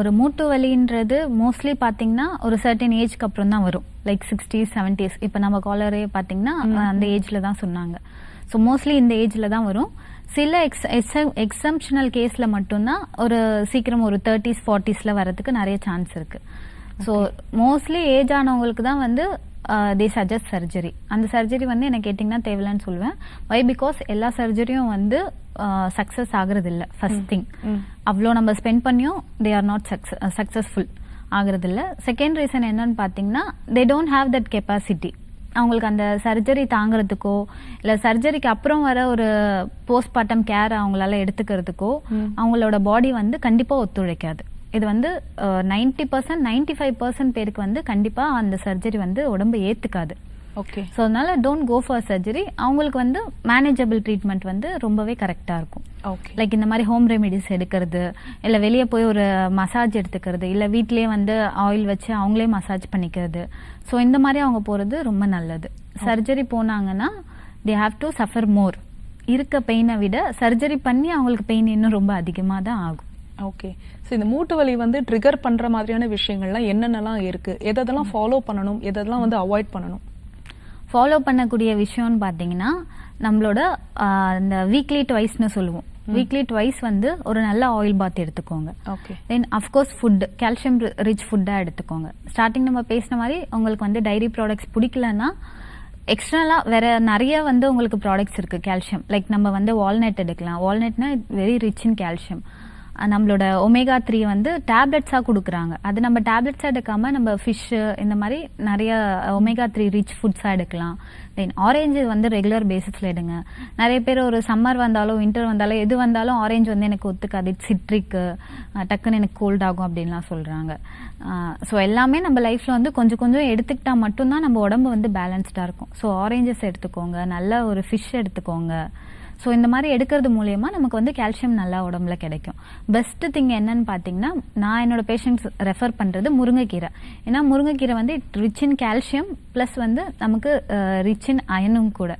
ஒரு மூட்டு வலின்றது மோஸ்ட்லி பார்த்தீங்கன்னா ஒரு சர்டன் ஏஜ்க்கு அப்புறம் தான் வரும். Like 60s 70s. இப்போ நம்ம காலரே பார்த்தீங்கன்னா அந்த ஏஜில் தான் சொன்னாங்க. ஸோ மோஸ்ட்லி இந்த ஏஜில் தான் வரும். சில எக்ஸம்ஷனல் கேஸில் மட்டும்தான் ஒரு சீக்கிரம் ஒரு 30s 40s வரதுக்கு நிறைய சான்ஸ் இருக்குது. ஸோ மோஸ்ட்லி ஏஜ் ஆனவங்களுக்கு தான் வந்து தே சஜஸ்ட் சர்ஜரி. அந்த சர்ஜரி வந்து என்ன கேட்டிங்கன்னா தேவையில்லைன்னு சொல்லுவேன். வை பிகாஸ் எல்லா சர்ஜரியும் வந்து சக்ஸஸ் ஆகுறது இல்லை. ஃபர்ஸ்ட் திங், அவ்வளோ நம்ம ஸ்பெண்ட் பண்ணியும் தே ஆர் நாட் சக்ஸஸ்ஃபுல் ஆகுறது இல்லை. செகண்ட் ரீசன் என்னன்னு பார்த்தீங்கன்னா, they don't have that capacity. அவங்களுக்கு அந்த சர்ஜரி தாங்கிறதுக்கோ இல்லை சர்ஜரிக்கு அப்புறம் வர ஒரு போஸ்ட்மார்ட்டம் கேர் அவங்களால எடுத்துக்கிறதுக்கோ அவங்களோட பாடி வந்து கண்டிப்பாக ஒத்துழைக்காது. இது வந்து 90% 95% பேருக்கு வந்து கண்டிப்பாக அந்த சர்ஜரி வந்து உடம்பு ஏற்றுக்காது. ஓகே. ஸோ அதனால டோன்ட் கோ ஃபார் சர்ஜரி. அவங்களுக்கு வந்து மேனேஜபிள் ட்ரீட்மெண்ட் வந்து ரொம்பவே கரெக்டாக இருக்கும். ஓகே. லைக் இந்த மாதிரி ஹோம் ரெமிடிஸ் எடுக்கிறது, இல்லை வெளியே போய் ஒரு மசாஜ் எடுத்துக்கிறது, இல்லை வீட்டிலேயே வந்து ஆயில் வச்சு அவங்களே மசாஜ் பண்ணிக்கிறது. ஸோ இந்த மாதிரி அவங்க போகிறது ரொம்ப நல்லது. சர்ஜரி போனாங்கன்னா தே ஹாவ் டு சஃபர் மோர். இருக்க பெயினை விட சர்ஜரி பண்ணி அவங்களுக்கு பெயின் இன்னும் ரொம்ப அதிகமாக தான் ஆகும். ஓகே. ஸோ இந்த மூட்டு வலி வந்து ட்ரிகர் பண்ணுற மாதிரியான விஷயங்கள்லாம் என்னென்னலாம் இருக்குது, எதெல்லாம் ஃபாலோ பண்ணணும், எதெல்லாம் வந்து அவாய்ட் பண்ணணும்? ஃபாலோ பண்ணக்கூடிய விஷயம்னு பார்த்தீங்கன்னா, நம்மளோட இந்த வீக்லி ட்வைஸ்னு சொல்லுவோம். வீக்லி ட்வைஸ் வந்து ஒரு நல்ல ஆயில் பாத் எடுத்துக்கோங்க. ஓகே. தென் அஃப்கோர்ஸ் ஃபுட், கால்சியம் ரிச் ஃபுட்டாக எடுத்துக்கோங்க. ஸ்டார்டிங் நம்ம பேசின மாதிரி உங்களுக்கு வந்து டைரி ப்ராடக்ட்ஸ் பிடிக்கலன்னா எக்ஸ்ட்ரலாக வேற நிறைய வந்து உங்களுக்கு ப்ராடக்ட்ஸ் இருக்குது கால்சியம். லைக் நம்ம வந்து வால்நட் எடுக்கலாம். வால்நட்னா வெரி ரிச் இன் கால்சியம். நம்மளோட ஒமேகா 3 வந்து டேப்லெட்ஸாக கொடுக்குறாங்க. அது நம்ம டேப்லெட்ஸாக எடுக்காமல் நம்ம ஃபிஷ்ஷு இந்த மாதிரி நிறைய ஒமேகா 3 ரிச் ஃபுட்ஸாக எடுக்கலாம். தென் ஆரேஞ்சு வந்து ரெகுலர் பேசிஸில் எடுங்க. நிறைய பேர் ஒரு சம்மர் வந்தாலும் வின்டர் வந்தாலும் எது வந்தாலும் ஆரேஞ்ச் வந்து எனக்கு ஒத்துக்காது, இட்ஸ் சிட்ரிக்கு, டக்குன்னு எனக்கு கோல்ட் ஆகும் அப்படின்லாம் சொல்கிறாங்க. ஸோ எல்லாமே நம்ம லைஃப்பில் வந்து கொஞ்சம் கொஞ்சம் எடுத்துக்கிட்டால் மட்டும்தான் நம்ம உடம்பு வந்து பேலன்ஸ்டாக இருக்கும். ஸோ ஆரேஞ்சஸ் எடுத்துக்கோங்க, நல்ல ஒரு ஃபிஷ் எடுத்துக்கோங்க. ஸோ இந்த மாதிரி எடுக்கிறது மூலயமா நமக்கு வந்து கால்சியம் நல்லா உடம்புல கிடைக்கும். பெஸ்ட் திங் என்னன்னு பார்த்தீங்கன்னா, நான் என்னோட பேஷண்ட்ஸ் ரெஃபர் பண்ணுறது முருங்கைக்கீரை. ஏன்னா முருங்கைக்கீரை வந்து ரிச் இன் கால்சியம் ப்ளஸ் வந்து நமக்கு ரிச் இன் அயனும் கூட.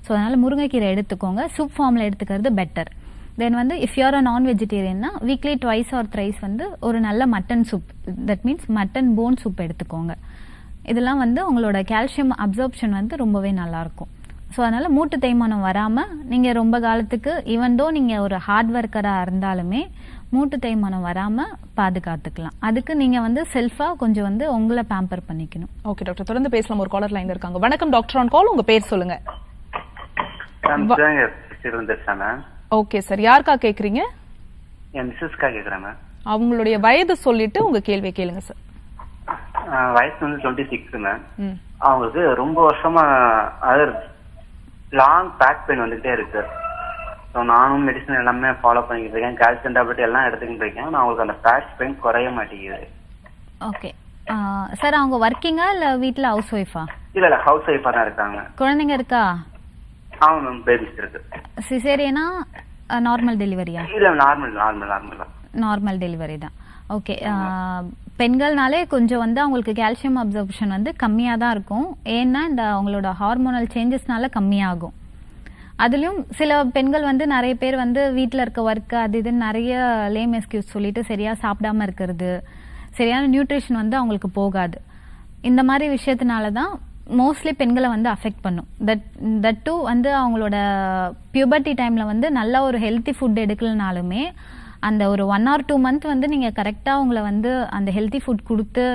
ஸோ அதனால் முருங்கைக்கீரை எடுத்துக்கோங்க. சூப் ஃபார்மில் எடுத்துக்கிறது பெட்டர். தென் வந்து இஃப் யூஆர் அ நான் வெஜிடேரியன்னா வீக்லி ட்வைஸ் ஆர் த்ரைஸ் வந்து ஒரு நல்ல mutton soup, that means mutton phone soup எடுத்துக்கோங்க. இதெல்லாம் வந்து உங்களோட கால்சியம் அப்சர்ப்ஷன் வந்து ரொம்பவே நல்லாயிருக்கும். ஸோ அதனால் மூட்டு தேய்மானம் வராமல் நீங்கள் ரொம்ப காலத்துக்கு ஈவன் தோ நீங்கள் ஒரு ஹார்ட் ஒர்க்கராக இருந்தாலுமே மூட்டு தேய்மானம் வராமல் பாதுகாத்துக்கலாம். அதுக்கு நீங்கள் வந்து செல்ஃபாக கொஞ்சம் வந்து உங்களை பேம்பர் பண்ணிக்கணும். ஓகே டாக்டர், தொடர்ந்து பேசலாம். ஒரு காலர் லைன்ல இருக்காங்க. வணக்கம் டாக்டர் ஆன் கால், உங்க பேர் சொல்லுங்க. ஓகே சார், யாருக்கா கேக்குறீங்க? அவங்களுடைய வயது சொல்லிட்டு உங்க கேள்வியை கேளுங்க சார். வயசு வந்து 26 மேம். அவங்களுக்கு ரொம்ப வருஷமா லாங் பேக் பெயின் வந்துகிட்டே இருக்கு. ஸோ நானும் மெடிசன் எல்லாமே ஃபாலோ பண்ணிக்கிட்டு இருக்கேன், கால்சியம் டேப்லெட் எல்லாம் எடுத்துக்கிட்டு இருக்கேன். நான் அவங்களுக்கு அந்த பேக் பெயின் குறைய மாட்டேங்குது. ஓகே சார், அவங்க ஒர்க்கிங்கா இல்லை வீட்டில் ஹவுஸ் ஒய்ஃபா? இல்லை ஹவுஸ் ஒய்ஃபாக தான் இருக்காங்க. குழந்தைங்க இருக்கா? ஆமாம் மேம், பேபிஸ் இருக்கு. சிசேரியனா நார்மல் டெலிவரியா? இல்லை நார்மல் நார்மல் டெலிவரி தான். ஓகே. பெண்கள்னாலே கொஞ்சம் வந்து அவங்களுக்கு கால்சியம் அப்சர்ப்ஷன் வந்து கம்மியாக தான் இருக்கும். ஏன்னா இந்த அவங்களோட ஹார்மோனல் சேஞ்சஸ்னால கம்மியாகும். அதுலயும் சில பெண்கள் வந்து நிறைய பேர் வந்து வீட்டில் இருக்க ஒர்க் அது இதுன்னு நிறைய லேம் எக்ஸ்கியூஸ் சொல்லிட்டு சரியா சாப்பிடாம இருக்கிறது, சரியான நியூட்ரிஷன் வந்து அவங்களுக்கு போகாது. இந்த மாதிரி விஷயத்தினால தான் மோஸ்ட்லி பெண்களை வந்து அஃபெக்ட் பண்ணும். தட் டூ வந்து அவங்களோட பியூபர்ட்டி டைம்ல வந்து நல்ல ஒரு ஹெல்த்தி ஃபுட் எடுக்கலனாலுமே அந்த ஒரு 1 or 2 month வந்து நீங்க கரெக்டா அவங்கள வந்து அந்த ஹெல்த்தி ஃபுட் கொடுத்து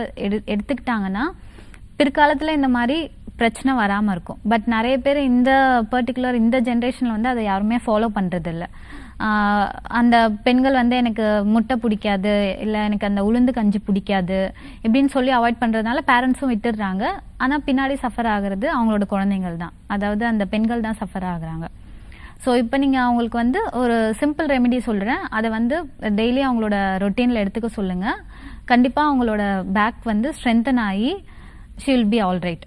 எடுத்துக்கிட்டாங்கன்னா பிற்காலத்துல இந்த மாதிரி பிரச்சனை வராம இருக்கும். பட் நிறைய பேர் இந்த பர்டிகுலர் இந்த ஜென்ரேஷன்ல வந்து அதை யாருமே ஃபாலோ பண்றது இல்லை. அந்த பெண்கள் வந்து எனக்கு முட்டை பிடிக்காது, இல்லை எனக்கு அந்த உளுந்து கஞ்சி பிடிக்காது இப்படின்னு சொல்லி அவாய்ட் பண்றதுனால பேரண்ட்ஸும் விட்டுடுறாங்க. ஆனா பின்னாடி சஃபர் ஆகுறது அவங்களோட குழந்தைகள் தான், அதாவது அந்த பெண்கள் தான் சஃபர் ஆகுறாங்க. ஸோ இப்போ நீங்கள் அவங்களுக்கு வந்து ஒரு சிம்பிள் ரெமெடி சொல்கிறேன், அதை வந்து டெய்லி அவங்களோட ரொட்டீனில் எடுத்துக்க சொல்லுங்கள். கண்டிப்பாக அவங்களோட பேக் வந்து ஸ்ட்ரென்தன் ஆகி she will be all right.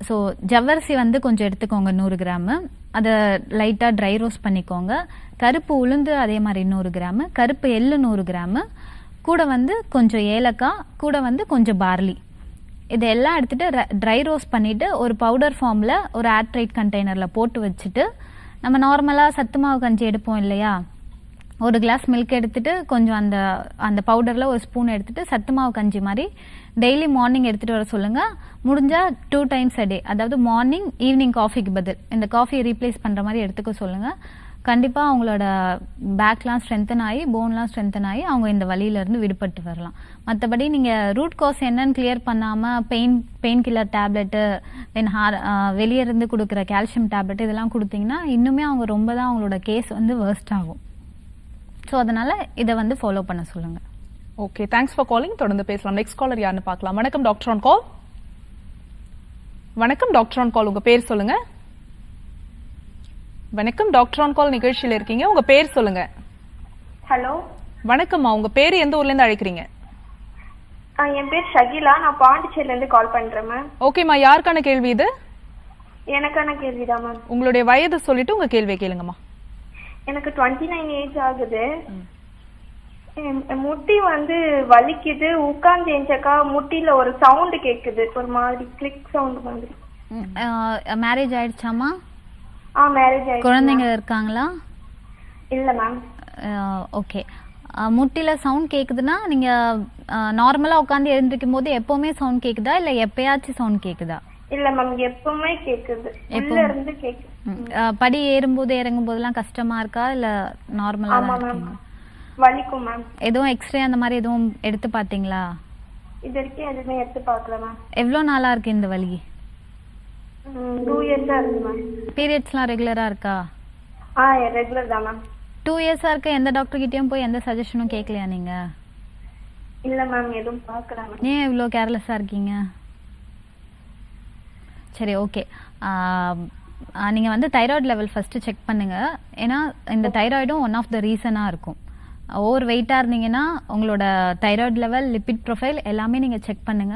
So ஜவ்வரிசி வந்து கொஞ்சம் எடுத்துக்கோங்க 100 கிராமு, அதை லைட்டாக ட்ரை ரோஸ்ட் பண்ணிக்கோங்க. கருப்பு உளுந்து அதே மாதிரி 100 கிராமு, கருப்பு எள்ளு 100 கிராமு, கூட வந்து கொஞ்சம் ஏலக்காய், கூட வந்து கொஞ்சம் பார்லி, இதெல்லாம் எடுத்துகிட்டு ட்ரை ரோஸ்ட் பண்ணிவிட்டு ஒரு பவுடர் ஃபார்மில் ஒரு ஏர்டைட் கண்டெய்னரில் போட்டு வச்சுட்டு நம்ம நார்மலாக சத்து மாவு கஞ்சி எடுப்போம் இல்லையா, ஒரு கிளாஸ் மில்க் எடுத்துட்டு கொஞ்சம் அந்த பவுடரில் ஒரு ஸ்பூன் எடுத்துட்டு சத்து மாவு கஞ்சி மாதிரி டெய்லி மார்னிங் எடுத்துகிட்டு வர சொல்லுங்கள். முடிஞ்சால் 2 times a day, அதாவது மார்னிங் ஈவினிங் காஃபிக்கு பதில் இந்த காஃபியை ரீப்ளேஸ் பண்ணுற மாதிரி எடுத்துக்க சொல்லுங்கள். கண்டிப்பாக அவங்களோட பேக்லாம் ஸ்ட்ரென்தன் ஆகி போன்லாம் ஸ்ட்ரென்தன் ஆகி அவங்க இந்த வலியிலேருந்து விடுபட்டு வரலாம். மற்றபடி நீங்கள் ரூட் காஸ் என்னன்னு கிளியர் பண்ணாமல் பெயின் கில்லர் டேப்லெட்டு தென் வெளியே இருந்து கொடுக்குற கால்சியம் டேப்லெட் இதெல்லாம் கொடுத்தீங்கன்னா இன்னுமே அவங்க ரொம்ப தான் அவங்களோட கேஸ் வந்து வேர்ஸ்ட் ஆகும். ஸோ அதனால் இதை வந்து ஃபாலோ பண்ண சொல்லுங்கள். Okay, thanks for calling. தொடர்ந்து பேசலாம். நெக்ஸ்ட் காலர் யாருன்னு பார்க்கலாம். வணக்கம் டாக்டர் ஆன் கால். வணக்கம் டாக்டர் ஆன் கால், உங்கள் பேர் சொல்லுங்க. வணக்கம் டாக்டர் ஆன் கால் நிகழ்ச்சியில் இருக்கீங்க, உங்க பேர் சொல்லுங்க. ஹலோ வணக்கம்மா, உங்க பேர் எந்த ஊர்ல இருந்து அழைக்கிறீங்க? என் பேர் ஷகிலா, நான் பாண்டிச்சேரியில இருந்து கால் பண்றேன் மேம். ஓகேம்மா, யாருக்கான கேள்வி இது? எனக்கான கேள்விதான் மேம். உங்களுடைய வயது சொல்லிட்டு உங்க கேள்வியை கேளுங்கம்மா. எனக்கு 29 ஏஜ் ஆகுது. முட்டி வந்து வலிக்குது, உட்கார்ந்து எஞ்சக்கா முட்டில ஒரு சவுண்ட் கேக்குது, ஒரு மாதிரி கிளிக் சவுண்ட் மாதிரி. மேரேஜ் ஆயிடுச்சாமா? மேரேஜ் ஆயிடுச்சு. குழந்தைங்க இருக்காங்களா? இல்ல மேம். ஓகே, முட்டில சவுண்ட் கேக்குதுன்னா நீங்க நார்மலா உட்கார்ந்து எழுந்திருக்கும் போது எப்பவுமே சவுண்ட் கேக்குதா இல்ல எப்பயாச்சும் சவுண்ட் கேக்குதா? இல்ல மேம், எப்பவுமே கேக்குது, உள்ள இருந்து கேக்குது. படி ஏறும்போது இறங்கும் போதெல்லாம் கஷ்டமா இருக்கா இல்ல நார்மலா தான் இருக்கா? வலிக்கும் மேம். எதுவும் எக்ஸ்ரே அந்த மாதிரி எதுவும் எடுத்து பாத்தீங்களா? இது வரைக்கும் எதுவுமே எடுத்து பார்க்கல மேம். எவ்வளவு நாளா இருக்கு இந்த வலி? 2 இயர்ஸா இருக்கு மேம். பீரியட்ஸ்லாம் ரெகுலரா இருக்கா? ரெகுலர் தான் மேம். 2 இயர்ஸா இருக்க. எந்த டாக்டர் கிட்டயும் போய் எந்த சஜஷனும் கேட்கலையா நீங்க? இல்ல மேம், எதுவும் பார்க்கல மேம். ஏன் இவ்ளோ கேர்லெஸ்ஸா இருக்கீங்க? சரி, ஓகே. நீங்க வந்து தைராய்டு லெவல் ஃபர்ஸ்ட் செக் பண்ணுங்க. ஏன்னா இந்த தைராய்டும் ஒன் ஆஃப் த ரீசனா இருக்கும். ஓவர் வெயிட்டா இருந்தீங்கன்னா உங்களோட தைராய்டு லெவல், லிபிட் ப்ரொஃபைல் எல்லாமே நீங்க செக் பண்ணுங்க.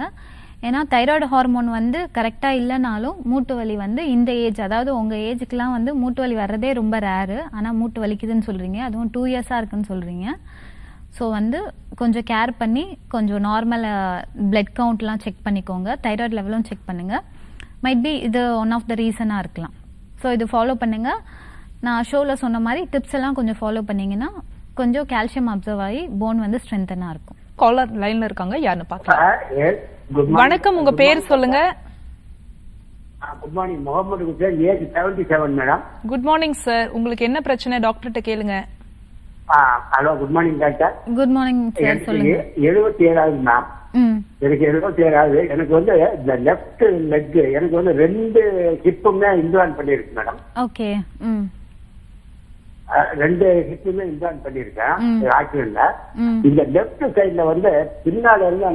ஏன்னா தைராய்டு ஹார்மோன் வந்து கரெக்டா இல்லைனாலும் மூட்டு வலி வந்து இந்த ஏஜ், அதாவது உங்க ஏஜுக்குலாம் வந்து மூட்டு வலி வர்றதே ரொம்ப ரேரு. ஆனா மூட்டு வலிக்குதுன்னு சொல்றீங்க, அதுவும் 2 இயர்ஸா இருக்குன்னு சொல்றீங்க. ஸோ வந்து கொஞ்சம் கேர் பண்ணி கொஞ்சம் நார்மல் பிளட் கவுண்ட்லாம் செக் பண்ணிக்கோங்க, தைராய்டு லெவலும் செக் பண்ணுங்க. மைட் பி இது ஒன் ஆஃப் த ரீசனாக இருக்கலாம். ஸோ இது ஃபாலோ பண்ணுங்க. நான் ஷோவில் சொன்ன மாதிரி டிப்ஸ் எல்லாம் கொஞ்சம் ஃபாலோ பண்ணீங்கன்னா கொஞ்சம் கால்சியம் அப்சர்வ் ஆகி போன் வந்து ஸ்ட்ரென்தனாக இருக்கும். காலர் லைன்ல இருக்காங்க, யாருன்னு பார்க்கலாம். வணக்கம், உங்க பேர் சொல்லுங்க. Good morning, Mohammed Hussain, age 77 madam. Good morning sir, உங்களுக்கு என்ன பிரச்சனை டாக்டர்கிட்ட கேளுங்க. Hello, good morning doctor. Good morning sir, சொல்லுங்க. 77 ஆகுது மேம். எனக்கு 77 ஆகுது. எனக்கு வந்து இந்த லெஃப்ட் லெக், எனக்கு வந்து 2 ஹிப்புமே இம்ப்ளான்ட் பண்ணிருக்கு மேடம். ஓகே. 2 ஹிப்புமே இம்ப்ளான்ட் பண்ணிருக்கேன் ஆக்சிடென்ட்ல. இந்த லெஃப்ட் சைட்ல வந்து பின்னால இருந்து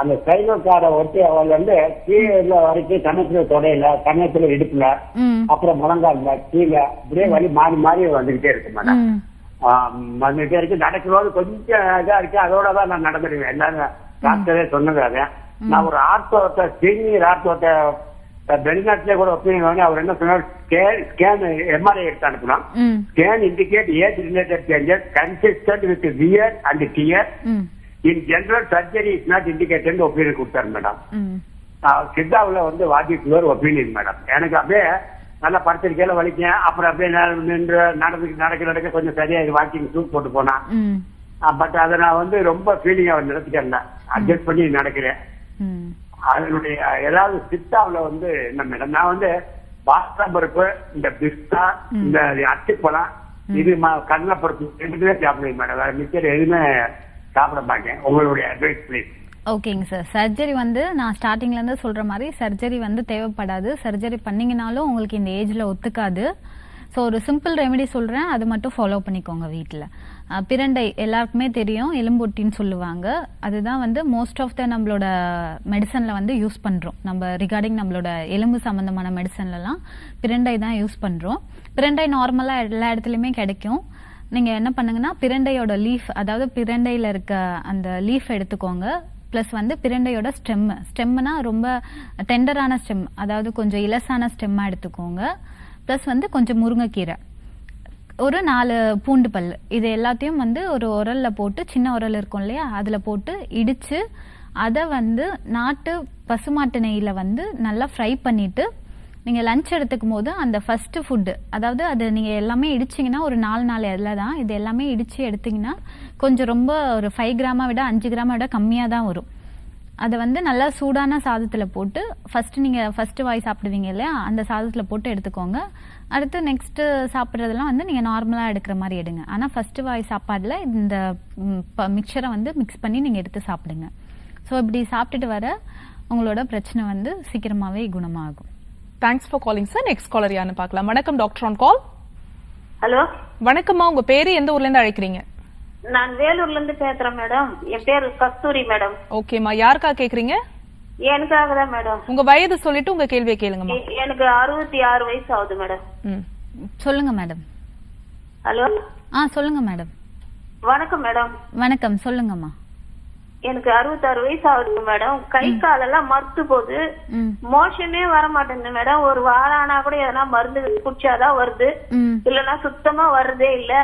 அந்த சைனோக்கார ஒட்டி அவள் வந்து கீழே வரைக்கும் கணத்துல தொடையில, கணத்துல இடுப்புல, அப்புறம் முழங்கால்ல கீழே இப்படியே வலி மாறி மாறி வந்துகிட்டே இருக்கு மேடம். வந்துகிட்டே இருக்கு. நடக்கும்போது கொஞ்சம் இதா இருக்கு, அதோடதான் நான் நடந்துருவேன். எல்லாரும் டாக்டரே சொன்னது அதை. நான் ஒரு ஆர்த்தோட்ட, சீனியர் ஆர்த்தோட்ட வெளிநாட்டிலே கூட ஒப்பீனியன் வாங்கி அவர் என்ன சொன்னார், ஸ்கேன் எம்ஆர்ஐ எடுத்து அனுப்பலாம். Scan indicate age related changes consistent with wear and dear. In general surgery is not indicated opinion கொடுத்தாரு மேடம். சித்தாவில் வந்து வாஜிக்குள்ள ஒரு ஒப்பீனியன் மேடம். எனக்கு அப்படியே நல்லா படுத்திருக்கையில வலிக்கும். அப்புறம் அப்படியே நின்று நடக்க கொஞ்சம் சரியா வாக்கிங் ஷூ போட்டு போனா. பட் அதை நான் வந்து ரொம்ப ஃபீலிங்கா நடத்திக்கிறேன், அட்ஜஸ்ட் பண்ணி நடக்கிறேன். அதனுடைய ஏதாவது சித்தாவில வந்து என்ன மேடம், நான் வந்து பாஸ்தா பருப்பு, இந்த பிஸ்தா, இந்த அத்திப்பழம், இது கடலைப்பருப்பு ரெண்டுமே சாப்பிடுவேன் மேடம். வேற மிச்சர் எதுவுமே சாப்பிட மாட்டேன். உங்களுடைய அட்வைஸ் ப்ளீஸ். ஓகேங்க சார். சர்ஜரி வந்து நான் ஸ்டார்டிங்லேருந்து சொல்கிற மாதிரி சர்ஜரி வந்து தேவைப்படாது. சர்ஜரி பண்ணிங்கனாலும் உங்களுக்கு இந்த ஏஜில் ஒத்துக்காது. ஸோ ஒரு சிம்பிள் ரெமெடி சொல்கிறேன், அது மட்டும் ஃபாலோ பண்ணிக்கோங்க வீட்டில். பிரண்டை எல்லாருக்குமே தெரியும், எலும்பொட்டின்னு சொல்லுவாங்க. அதுதான் வந்து மோஸ்ட் ஆஃப் த நம்மளோட மெடிசனில் வந்து யூஸ் பண்ணுறோம். நம்ம ரிகார்டிங் நம்மளோட எலும்பு சம்மந்தமான மெடிசன்லலாம் பிரண்டை தான் யூஸ் பண்ணுறோம். பிரண்டை நார்மலாக எல்லா இடத்துலையுமே கிடைக்கும். நீங்கள் என்ன பண்ணுங்கன்னா பிரண்டையோட லீஃப், அதாவது பிரண்டையில் இருக்க அந்த லீஃப் எடுத்துக்கோங்க. ப்ளஸ் வந்து பிரண்டையோட ஸ்டெம்முனா ரொம்ப டெண்டரான ஸ்டெம், அதாவது கொஞ்சம் இலசான ஸ்டெம்மாக எடுத்துக்கோங்க. ப்ளஸ் வந்து கொஞ்சம் முருங்கைக்கீரை, ஒரு 4 பூண்டு பல், இது எல்லாத்தையும் வந்து ஒரு உரலில் போட்டு, சின்ன உரல் இருக்கும் இல்லையா, அதில் போட்டு இடித்து அதை வந்து நாட்டு பசுமாட்டு நெய்யில் வந்து நல்லா ஃப்ரை பண்ணிவிட்டு நீங்கள் லஞ்ச் எடுத்துக்கும் போது அந்த ஃபஸ்ட்டு ஃபுட்டு, அதாவது அது நீங்கள் எல்லாமே இடிச்சிங்கன்னா ஒரு 4 இலை தான், இது எல்லாமே இடித்து எடுத்திங்கன்னா கொஞ்சம் ரொம்ப ஒரு 5 கிராமை விட 5 கிராமை விட கம்மியாக தான் வரும். அதை வந்து நல்லா சூடான சாதத்தில் போட்டு நீங்கள் ஃபஸ்ட்டு வாய் சாப்பிடுவீங்க இல்லையா, அந்த சாதத்தில் போட்டு எடுத்துக்கோங்க. அடுத்து நெக்ஸ்ட்டு சாப்பிட்றதெல்லாம் வந்து நீங்கள் நார்மலாக எடுக்கிற மாதிரி எடுங்க. ஆனால் ஃபஸ்ட்டு வாய் சாப்பாடில் இந்த மிக்சரை வந்து மிக்ஸ் பண்ணி நீங்கள் எடுத்து சாப்பிடுங்க. ஸோ இப்படி சாப்பிட்டுட்டு வர உங்களோட பிரச்சனை வந்து சீக்கிரமாகவே குணமாகும். Thanks for calling sir. Next caller யாருன்னு பார்க்கலாம். வணக்கம் டாக்டர் ஆன் கால். ஹலோ வணக்கம்மா, உங்க பேரு எந்த ஊர்ல இருந்து அழைக்கிறீங்க? நான் வேலூர்ல இருந்து பேசுறேன் மேடம். என் பேரு கஸ்தூரி மேடம். ஓகேம்மா, யாருக்கா கேக்குறீங்க? எனக்காக தான் மேடம். உங்க வயது சொல்லிட்டு உங்க கேள்வியை கேளுங்கம்மா. எனக்கு 66 வயசு ஆகுது மேடம். சொல்லுங்க மேடம். ஹலோ. சொல்லுங்க மேடம். வணக்கம் மேடம். வணக்கம், சொல்லுங்கம்மா. எனக்கு 66 வயசு ஆகுது மேடம். கை காலெல்லாம் மறுத்து போகுது, மோஷனே வர மாட்டேங்குது மேடம். ஒரு வாரம் ஆனா கூட எதனா மருந்து குடிச்சாதான் வருது, இல்லன்னா சுத்தமா வர்றதே இல்ல.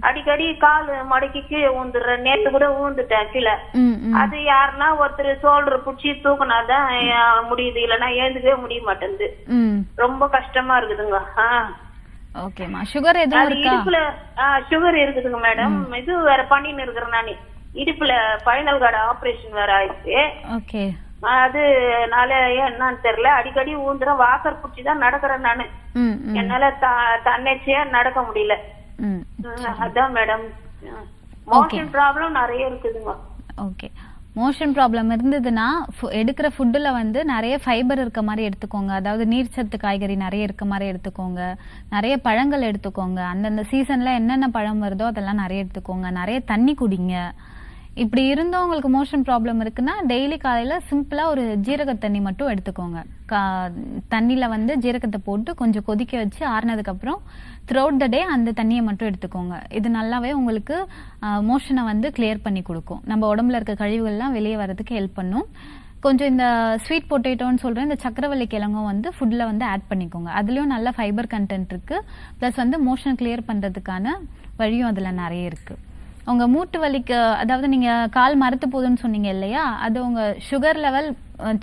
அடிக்கடி கால் மடக்கி கீழே ஊந்துடுறேன். நேத்து கூட ஊந்துட்டேன் கீழே. அது யாருன்னா ஒருத்தர் சோல்டர் புடிச்சு தூக்குனாதான் முடியுது, இல்லன்னா ஏந்துக்கவே முடிய மாட்டேங்குது. ரொம்ப கஷ்டமா இருக்குதுங்க. ஓகேமா. சுகர் எதுவும் இருக்கா? இடுப்புல சுகர் இருக்குதுங்க மேடம். இது வேற பண்ணின்னு இருக்கிறேன் நானு. இடுப்புல ஸ்பைனல் கார்டு ஆபரேஷன் வேற ஆயிடுச்சு. ஓகே. அதுனால என்னன்னு தெரியல, அடிக்கடி ஊந்துறேன். வாக்கர் புடிச்சுதான் நடக்கிறேன் நானு. என்னால தன்னிச்சையா நடக்க முடியல. அதான் மேடம், மோஷன் ப்ராப்ளம் நிறைய இருக்குதுங்க. ஓகே. மோஷன் ப்ராப்ளம் இருந்ததுன்னா எடுக்கிற ஃபுட்டில் வந்து நிறைய ஃபைபர் இருக்க மாதிரி எடுத்துக்கோங்க. அதாவது நீர்ச்சத்து காய்கறி நிறைய இருக்க மாதிரி எடுத்துக்கோங்க. நிறைய பழங்கள் எடுத்துக்கோங்க. அந்தந்த சீசனில் என்னென்ன பழம் வருதோ அதெல்லாம் நிறைய எடுத்துக்கோங்க. நிறைய தண்ணி குடிங்க. இப்படி இருந்தும் உங்களுக்கு மோஷன் ப்ராப்ளம் இருக்குன்னா டெய்லி காலையில் சிம்பிளாக ஒரு ஜீரக தண்ணி மட்டும் எடுத்துக்கோங்க. தண்ணியில் வந்து ஜீரகத்தை போட்டு கொஞ்சம் கொதிக்க வச்சு ஆறுனதுக்கப்புறம் த்ரூஅவுட் த டே அந்த தண்ணியை மட்டும் எடுத்துக்கோங்க. இது நல்லாவே உங்களுக்கு மோஷனை வந்து கிளியர் பண்ணி கொடுக்கும். நம்ம உடம்புல இருக்க கழிவுகள்லாம் வெளியே வரதுக்கு ஹெல்ப் பண்ணும். கொஞ்சம் இந்த ஸ்வீட் பொட்டேட்டோன்னு சொல்கிறேன், இந்த சக்கரவள்ளி கிழங்கும் வந்து ஃபுட்டில் வந்து ஆட் பண்ணிக்கோங்க. அதுலேயும் நல்ல ஃபைபர் கண்டென்ட் இருக்குது. ப்ளஸ் வந்து மோஷன் கிளியர் பண்ணுறதுக்கான வழியும் அதில் நிறைய இருக்குது. உங்கள் மூட்டு வலிக்கு, அதாவது நீங்கள் கால் மரத்து போகுதுன்னு சொன்னீங்க இல்லையா, அது உங்கள் சுகர் லெவல்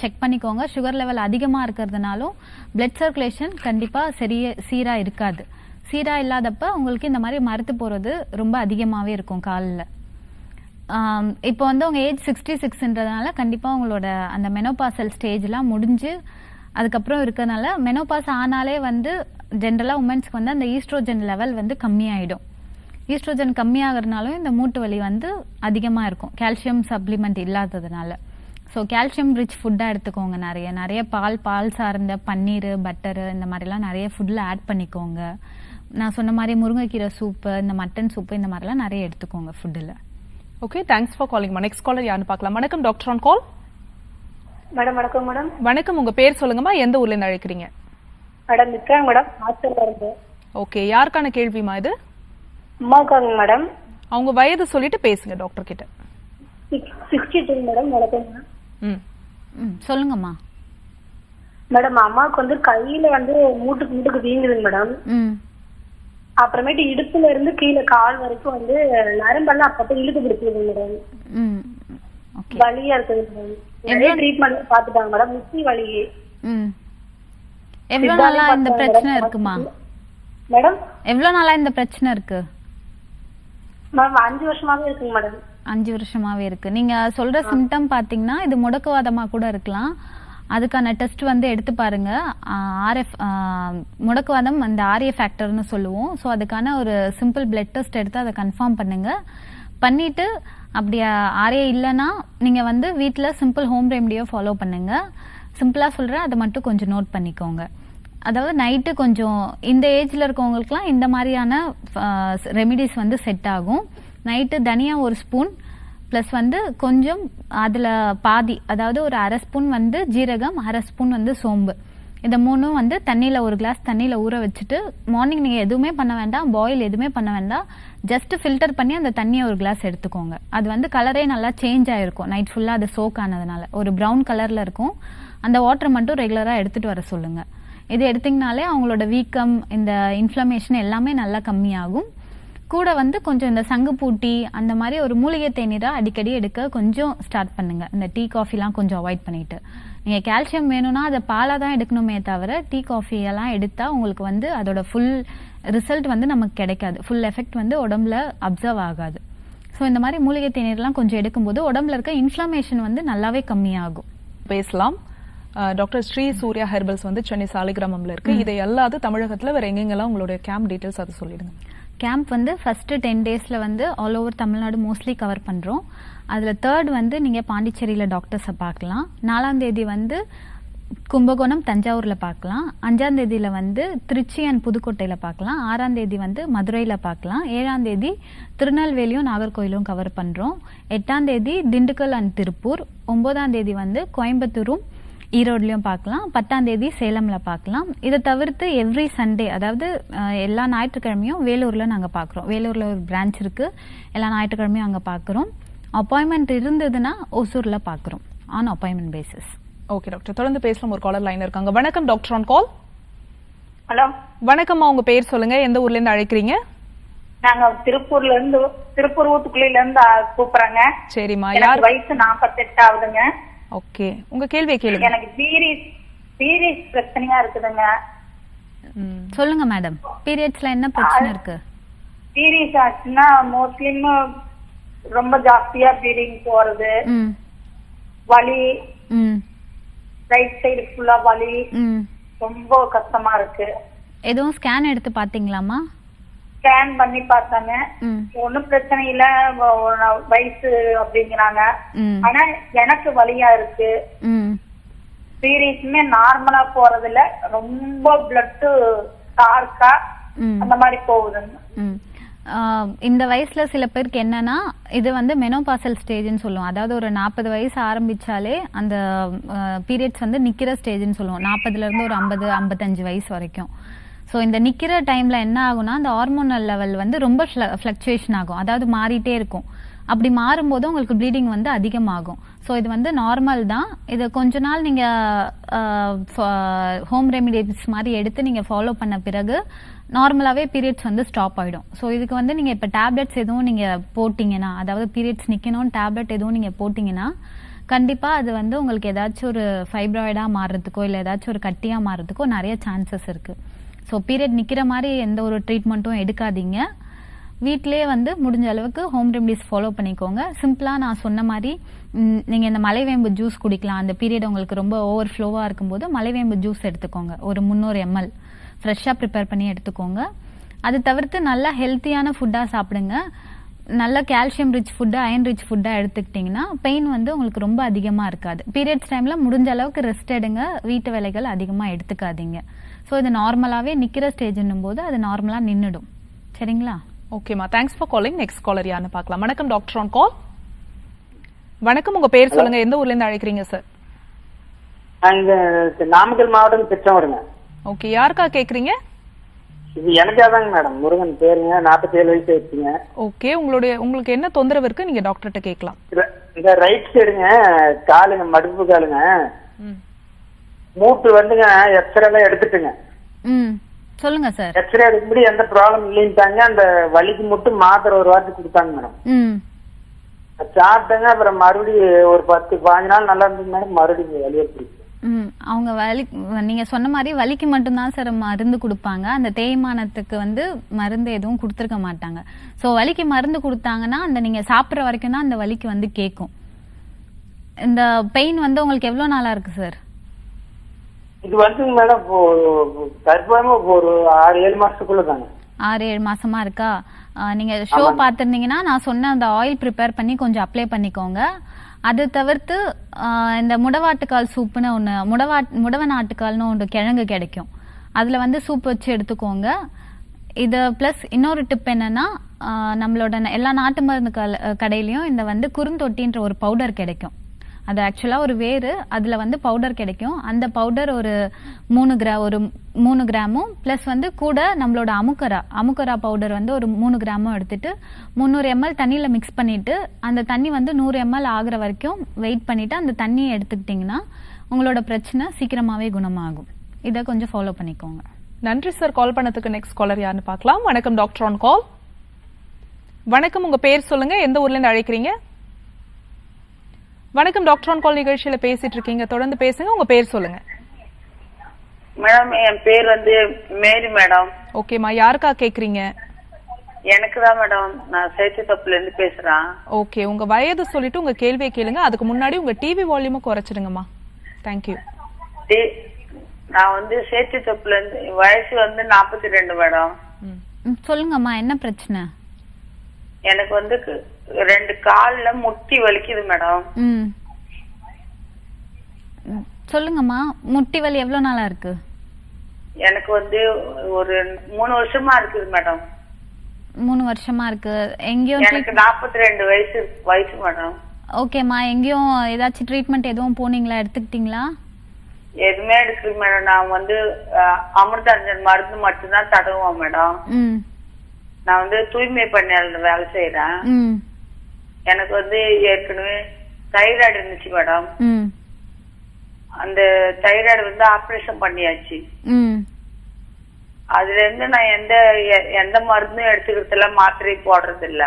செக் பண்ணிக்கோங்க. சுகர் லெவல் அதிகமாக இருக்கிறதுனாலும் பிளட் சர்க்குலேஷன் கண்டிப்பாக சீராக இருக்காது. சீராக இல்லாதப்ப உங்களுக்கு இந்த மாதிரி மரத்து போகிறது ரொம்ப அதிகமாகவே இருக்கும் காலில். இப்போ வந்து உங்கள் ஏஜ் 66ன்றதுனால கண்டிப்பாக உங்களோட அந்த மெனோபாசல் ஸ்டேஜ்லாம் முடிஞ்சு அதுக்கப்புறம் இருக்கிறதுனால மெனோபாஸ் ஆனாலே வந்து ஜென்ரலாக உமன்ஸ்க்கு வந்து அந்த ஈஸ்ட்ரோஜன் லெவல் வந்து கம்மியாயிடும். ஈஸ்ட்ரோஜன் கம்மியாகிறதுனாலும் இந்த மூட்டு வலி வந்து அதிகமாக இருக்கும், கால்சியம் சப்ளிமெண்ட் இல்லாததுனால. ஸோ கால்சியம் ரிச் ஃபுட்டாக எடுத்துக்கோங்க. நிறைய பால் சார்ந்த பன்னீர், பட்டரு, இந்த மாதிரிலாம் நிறைய ஃபுட்டில் ஆட் பண்ணிக்கோங்க. நான் சொன்ன மாதிரி முருங்கைக்கீரை சூப்பு, இந்த மட்டன் சூப்பு, இந்த மாதிரிலாம் நிறைய எடுத்துக்கோங்க ஃபுட்டில். Okay, thanks for calling. Next caller யாருன்னு பார்க்கலாம். வணக்கம் டாக்டர் ஆன் கால். மேடம் வணக்கம் மேடம். வணக்கம், உங்க பேர் சொல்லுங்கம்மா, எந்த ஊர்ல இருந்து அழைக்கிறீங்க? மேடம் நிற்கிறாங்க மேடம், ஹாஸ்டல்ல இருந்து. ஓகே, யாருக்கான கேள்விமா இது? அம்மாவுக்காங்க மேடம். அவங்க வயது சொல்லிட்டு பேசுங்க டாக்டர் கிட்ட. 62 மேடம். வணக்கம் மேடம். சொல்லுங்கம்மா. மேடம் அம்மாவுக்கு வந்து கையில வந்து மூட்டுக்கு வீங்குதுங்க மேடம். அப்புறமேட்டு இடுப்புல இருந்து கீழே கால் வரைக்கும் வந்து நரம்பெல்லாம் அப்பப்ப இழுத்து பிடிச்சிருது மேடம். வலியா இருக்குது மேடம். நிறைய ட்ரீட்மெண்ட் பாத்துட்டாங்க மேடம். முட்டி வலி. எவ்வளவு நாளா இந்த பிரச்சனை இருக்குமா மேடம்? எவ்வளவு நாளா இந்த பிரச்சனை இருக்கு? மேம் 5 வருஷமாவே இருக்குங்க மேடம். 5 வருஷமாவே இருக்கு. நீங்க சொல்ற சிம்டம் பாத்தீங்கன்னா இது முடக்குவாதமா கூட இருக்கலாம். அதுக்கான டெஸ்ட் வந்து எடுத்து பாருங்க. ஆர்எஃப் முடக்குவாதம் அந்த ஆர்ஏ ஃபேக்டர்னு சொல்லுவோம். ஸோ அதுக்கான ஒரு சிம்பிள் பிளட் டெஸ்ட் எடுத்து அதை கன்ஃபார்ம் பண்ணுங்க. பண்ணிட்டு அப்படி ஆர்ஏ இல்லைன்னா நீங்க வந்து வீட்டில் சிம்பிள் ஹோம் ரெமடியோ ஃபாலோ பண்ணுங்க. சிம்பிளா சொல்றேன், அதை மட்டும் கொஞ்சம் நோட் பண்ணிக்கோங்க. அதாவது நைட்டு கொஞ்சம் இந்த ஏஜ்ல இருக்கவங்களுக்குலாம் இந்த மாதிரியான ரெமிடிஸ் வந்து செட் ஆகும். நைட்டு தனியா 1 ஸ்பூன் ப்ளஸ் வந்து கொஞ்சம் அதில் பாதி, அதாவது ஒரு 1/2 ஸ்பூன் வந்து ஜீரகம், 1/2 ஸ்பூன் வந்து சோம்பு, இந்த 3ம் வந்து தண்ணியில் 1 கிளாஸ் தண்ணியில் ஊற வச்சுட்டு மார்னிங் நீங்கள் எதுவுமே பண்ண வேண்டாம், பாயில் எதுவுமே பண்ண வேண்டாம், ஜஸ்ட் ஃபில்டர் பண்ணி அந்த தண்ணியை 1 கிளாஸ் எடுத்துக்கோங்க. அது வந்து கலரே நல்லா சேஞ்ச் ஆகிருக்கும். நைட் ஃபுல்லாக அது சோக் ஆனதுனால ஒரு ப்ரௌன் கலரில் இருக்கும். அந்த வாட்டர் மட்டும் ரெகுலராக எடுத்துகிட்டு வர சொல்லுங்கள். இது எடுத்திங்கனாலே அவங்களோட வீக்கம், இந்த இன்ஃப்ளமேஷன் எல்லாமே நல்லா கம்மியாகும். கூட வந்து கொஞ்சம் இந்த சங்குப்பூட்டி அந்த மாதிரி ஒரு மூலிகை தேநீராக அடிக்கடி எடுக்க கொஞ்சம் ஸ்டார்ட் பண்ணுங்க. இந்த டீ காஃபிலாம் கொஞ்சம் அவாய்ட் பண்ணிட்டு, நீங்கள் கால்சியம் வேணும்னா அதை பாலாக தான் எடுக்கணுமே தவிர டீ காஃபி எல்லாம் எடுத்தால் உங்களுக்கு வந்து அதோட ஃபுல் ரிசல்ட் வந்து நமக்கு கிடைக்காது. ஃபுல் எஃபெக்ட் வந்து உடம்புல அப்சர்வ் ஆகாது. ஸோ இந்த மாதிரி மூலிகை தேநீர்லாம் கொஞ்சம் எடுக்கும்போது உடம்புல இருக்க இன்ஃப்ளமேஷன் வந்து நல்லாவே கம்மியாகும். பேசலாம். டாக்டர் ஸ்ரீ சூர்யா ஹெர்பல்ஸ் வந்து சென்னை சாலிகிராமம்ல இருக்கு. இதை அல்லாது தமிழகத்துல வேற எங்கெங்கெல்லாம் உங்களுடைய கேம்ப் டீடைல்ஸ் அதை சொல்லிடுங்க. கேம்ப் வந்து ஃபர்ஸ்ட் 10 டேஸ்ல வந்து all over Tamil Nadu mostly cover பண்றோம். அதுல 3rd வந்து நீங்க பாண்டிச்சேரியில டாக்டர்ஸை பார்க்கலாம். 4ஆம் தேதி வந்து கும்பகோணம் தஞ்சாவூர்ல பார்க்கலாம். 5ஆம் தேதியில வந்து திருச்சி அண்ட் புதுக்கோட்டையில பார்க்கலாம். 6ஆம் தேதி வந்து மதுரையில பார்க்கலாம். 7ஆம் தேதி திருநெல்வேலியும் நாகர்கோயிலும் கவர் பண்றோம். 8ஆம் தேதி திண்டுக்கல் அண்ட் திருப்பூர். 9ஆம் தேதி வந்து கோயம்புத்தூரும் ஈரோட்லயும் பார்க்கலாம். 10ஆம் தேதி சேலம்ல பார்க்கலாம். இதை தவிர்த்து எவ்ரி சண்டே, அதாவது எல்லா ஞாயிற்றுக்கிழமையும் வேலூர்ல நாங்க பார்க்குறோம். வேலூர்ல ஒரு பிரான்ச் இருக்கு. எல்லா ஞாயிற்றுக்கிழமையும் அங்க பார்க்குறோம். அப்பாயின்மெண்ட் இருந்ததுன்னா ஒசூர்ல பார்க்குறோம் on appointment basis. Okay doctor, தொடர்ந்து பேசலாம். ஒரு காலர் லைன் இருக்காங்க. வணக்கம் டாக்டர் ஆன் கால். ஹலோ வணக்கம்மா, உங்க பேர் சொல்லுங்க, எந்த ஊர்ல இருந்து அழைக்கிறீங்க? நாங்க திருப்பூர் ஊத்துக்குளில இருந்து கூப்பிடுறேங்க. சரிம்மா, யார்? வயசு 48 ஆகுதுங்க. ஓகே, உங்க கேள்வியை கேளுங்க. எனக்கு பீரியட்ஸ் பிரச்சனையா இருக்குதுங்க. சொல்லுங்க மேடம், பீரியட்ஸ்ல என்ன பிரச்சனை இருக்கு? பீரியட்ஸ் ஆச்சுன்னா மோஸ்ட்லி ரொம்ப ஜாஸ்தியா ப்ளீடிங் போறது, வலி, ரைட் சைடு ஃபுல்லா வலி, ரொம்ப கஷ்டமா இருக்கு. எதுவும் ஸ்கேன் எடுத்து பாத்தீங்களாமா? ஸ்கேன் பண்ணி பார்த்தாங்க, ஒன்னும் பிரச்சனை இல்ல, வயசு அப்படிங்கிறாங்க. ஆனா எனக்கு வலியா இருக்கு. பீரியட்ஸ்மே நார்மலா போறது இல்ல, ரொம்ப பிளட் டார்க்கா அந்த மாதிரி போகுதுங்க. இந்த வயசுல சில பேருக்கு என்னன்னா, இது வந்து மெனோபாசல் ஸ்டேஜ்னு சொல்லுவோம். அதாவது ஒரு 40 வயசு ஆரம்பிச்சாலே அந்த பீரியட்ஸ் வந்து நிக்கிற ஸ்டேஜ்னு சொல்லுவோம். 40ல இருந்து ஒரு 50-55 வயசு வரைக்கும். ஸோ இந்த நிற்கிற டைம்ல என்ன ஆகும்னா, அந்த ஹார்மோனல் லெவல் வந்து ரொம்ப ஃப்ளக்சுவேஷன் ஆகும், அதாவது மாறிட்டே இருக்கும். அப்படி மாறும்போது உங்களுக்கு ப்ளீடிங் வந்து அதிகமாகும். ஸோ இது வந்து நார்மல் தான். இது கொஞ்ச நாள் நீங்கள் ஹோம் ரெமிடிஸ் மாதிரி எடுத்து நீங்கள் ஃபாலோ பண்ண பிறகு நார்மலாகவே பீரியட்ஸ் வந்து ஸ்டாப் ஆகிடும். ஸோ இதுக்கு வந்து நீங்கள் இப்போ டேப்லெட்ஸ் எதுவும் நீங்கள் போட்டிங்கன்னா, அதாவது பீரியட்ஸ் நிற்கணும்னு டேப்லெட் எதுவும் நீங்கள் போட்டிங்கன்னா கண்டிப்பாக அது வந்து உங்களுக்கு ஏதாச்சும் ஒரு ஃபைப்ராய்டாக மாறுறதுக்கோ இல்லை ஏதாச்சும் ஒரு கட்டியாக மாறுறதுக்கோ நிறைய சான்சஸ் இருக்குது. ஸோ பீரியட் நிற்கிற மாதிரி எந்த ஒரு ட்ரீட்மெண்ட்டும் எடுக்காதீங்க. வீட்டிலே வந்து முடிஞ்ச அளவுக்கு ஹோம் ரெமடிஸ் ஃபாலோ பண்ணிக்கோங்க. சிம்பிளாக நான் சொன்ன மாதிரி நீங்கள் இந்த மலைவேம்பு ஜூஸ் குடிக்கலாம். அந்த பீரியட் உங்களுக்கு ரொம்ப ஓவர் ஃப்ளோவாக இருக்கும்போது மலைவேம்பு ஜூஸ் எடுத்துக்கோங்க. ஒரு 300 ml ஃப்ரெஷ்ஷாக ப்ரிப்பேர் பண்ணி எடுத்துக்கோங்க. அது தவிர்த்து நல்லா ஹெல்த்தியான ஃபுட்டாக சாப்பிடுங்க. நல்ல calcium rich food, iron rich ஃபுட்டாக எடுத்துக்கிட்டிங்கன்னா பெயின் வந்து உங்களுக்கு ரொம்ப அதிகமாக இருக்காது. பீரியட்ஸ் டைமில் முடிஞ்ச அளவுக்கு ரெஸ்ட் எடுங்க. வீட்டு வேலைகள் அதிகமாக எடுத்துக்காதீங்க. ஸோ இது நார்மலாகவே நிற்கிற ஸ்டேஜ்னும் போது அது நார்மலாக நின்றுடும். சரிங்களா? ஓகேம்மா, thanks for calling. Next caller யாருன்னு பார்க்கலாம். வணக்கம் டாக்டர் ஆன் கால். வணக்கம், உங்க பேர் சொல்லுங்க, எந்த ஊர்ல இருந்து அழைக்கிறீங்க சார்? நாமக்கல் மாவட்டம் திருச்செங்கோடுங்க. ஓகே, யாருக்கா கேக்குறீங்க? இது எனக்காதாங்க மேடம். முருகன் பேருங்க, 47 வயசு ஆயிடுச்சுங்க. ஓகே, உங்களுக்கு என்ன தொந்தரவு இருக்கு, நீங்க டாக்டர்கிட்ட கேட்கலாம். இந்த ரைட் சைடுங்க, காலுங்க, மடுப்பு காலுங்க, மூட்டு வந்துங்க எக்ஸ்ரே எல்லாம் எடுத்துட்டுங்க. சொல்லுங்க சார். எக்ஸ்ரே எடுக்கும்போது எந்த ப்ராப்ளம் இல்லைன்ட்டாங்க. அந்த வலிக்கு மட்டும் மாத்திரை ஒரு வாரத்துக்கு கொடுத்தாங்க மேடம். சாப்பிட்டேங்க. அப்புறம் மறுபடியும் ஒரு 10-15 நாள் நல்லா இருந்தது மேடம். மறுபடியும் வலி எடுத்துருச்சு. அவங்க நீங்க சொன்ன மாதிரி வலிக்கு மட்டும்தான் சார் மருந்து கொடுப்பாங்க. அந்த தேய்மானத்துக்கு வந்து மருந்து எதுவும் கொடுத்துருக்க மாட்டாங்க. ஸோ வலிக்கு மருந்து கொடுத்தாங்கன்னா அந்த நீங்க சாப்பிட்ற வரைக்கும் தான் அந்த வலிக்கு வந்து கேட்கும். இந்த பெயின் வந்து உங்களுக்கு எவ்வளோ நாளா இருக்கு சார்? இது வந்து மேடம் கர்ப்பமா ஒரு 6-7 மாசத்துக்குள்ள தாங்க. 6-7 மாசமா இருக்கா? நீங்க ஷோ பார்த்துருந்தீங்கன்னா நான் சொன்ன அந்த ஆயில் ப்ரிப்பேர் பண்ணி கொஞ்சம் அப்ளை பண்ணிக்கோங்க. அது தவிர்த்து இந்த முடவாட்டுக்கால் சூப்புன்னு ஒன்று, முடவன் ஆட்டுக்கால்னு ஒன்று கிழங்கு கிடைக்கும், அதில் வந்து சூப் வச்சு எடுத்துக்கோங்க. இது ப்ளஸ் இன்னொரு டிப் என்னன்னா, நம்மளோட எல்லா நாட்டு மருந்து கடையிலையும் இந்த வந்து குறுந்தொட்டின்ற ஒரு பவுடர் கிடைக்கும். அது ஆக்சுவலாக ஒரு வேறு, அதில் வந்து பவுடர் கிடைக்கும். அந்த பவுடர் ஒரு 3 கிராமும் ப்ளஸ் வந்து கூட நம்மளோட அமுக்கரா பவுடர் வந்து ஒரு 3 கிராமும் எடுத்துட்டு 300 ml தண்ணியில் மிக்ஸ் பண்ணிவிட்டு அந்த தண்ணி வந்து 100 ml ஆகிற வரைக்கும் வெயிட் பண்ணிவிட்டு அந்த தண்ணியை எடுத்துக்கிட்டிங்கன்னா உங்களோட பிரச்சனை சீக்கிரமாகவே குணமாகும். இதை கொஞ்சம் ஃபாலோ பண்ணிக்கோங்க. நன்றி சார். கால் பண்ணதுக்கு நெக்ஸ்ட் காலர் யாருன்னு பார்க்கலாம். வணக்கம் டாக்டர் ஆன் கால். வணக்கம், உங்கள் பேர் சொல்லுங்கள், எந்த ஊர்லேருந்து அழைக்கிறீங்க? வணக்கம், டாக்டர் ஆன் கால் நிகழ்ச்சியில பேசிட்டு இருக்கீங்க, தொடர்ந்து பேசுங்க. உங்க பேர் சொல்லுங்க. மேடம் என் பேர் வந்து மேரி மேடம். ஓகேமா, யாருக்கா கேக்குறீங்க? எனக்கு தான் மேடம், நான் சேத்துத்தப்புல இருந்து பேசுறேன். ஓகே, உங்க வயது சொல்லிட்டு உங்க கேள்வியை கேளுங்க. அதுக்கு முன்னாடி உங்க டிவி வால்யூமை குறைச்சிடுங்கம்மா. தேங்க்யூ. நான் வந்து சேத்துத்தப்புல இருந்து, வயசு வந்து 42 மேடம். சொல்லுங்கம்மா, என்ன பிரச்சனை? எனக்கு வந்து 2 கால்ல முட்டி வலிக்குது மேடம். சொல்லுங்கம்மா, முட்டி வலி எவ்வளவு நாளா இருக்கு? எனக்கு வந்து ஒரு 3 வருஷமா இருக்குது மேடம். 3 வருஷமா இருக்கு. எங்கேயும் எனக்கு 42 வயசு மேடம். ஓகேம்மா, எங்கேயும் ஏதாச்சும் ட்ரீட்மெண்ட் எதுவும் போனீங்களா, எடுத்துக்கிட்டீங்களா? எதுவுமே எடுக்கல மேடம். நான் வந்து அமிர்தாஞ்சன் மருந்து மட்டும்தான் தடவுவேன் மேடம். நான் வந்து தூய்மை பணியாளர் வேலை செய்யறேன். எனக்கு வந்து ஏற்கனவே தைராய்டு இருந்துச்சு மேடம். அந்த தைராய்டு வந்து ஆபரேஷன் பண்ணியாச்சு. அதுல இருந்து நான் எந்த மருந்தும் எடுத்துக்கிறது இல்ல, மாத்திரை போடுறது இல்ல.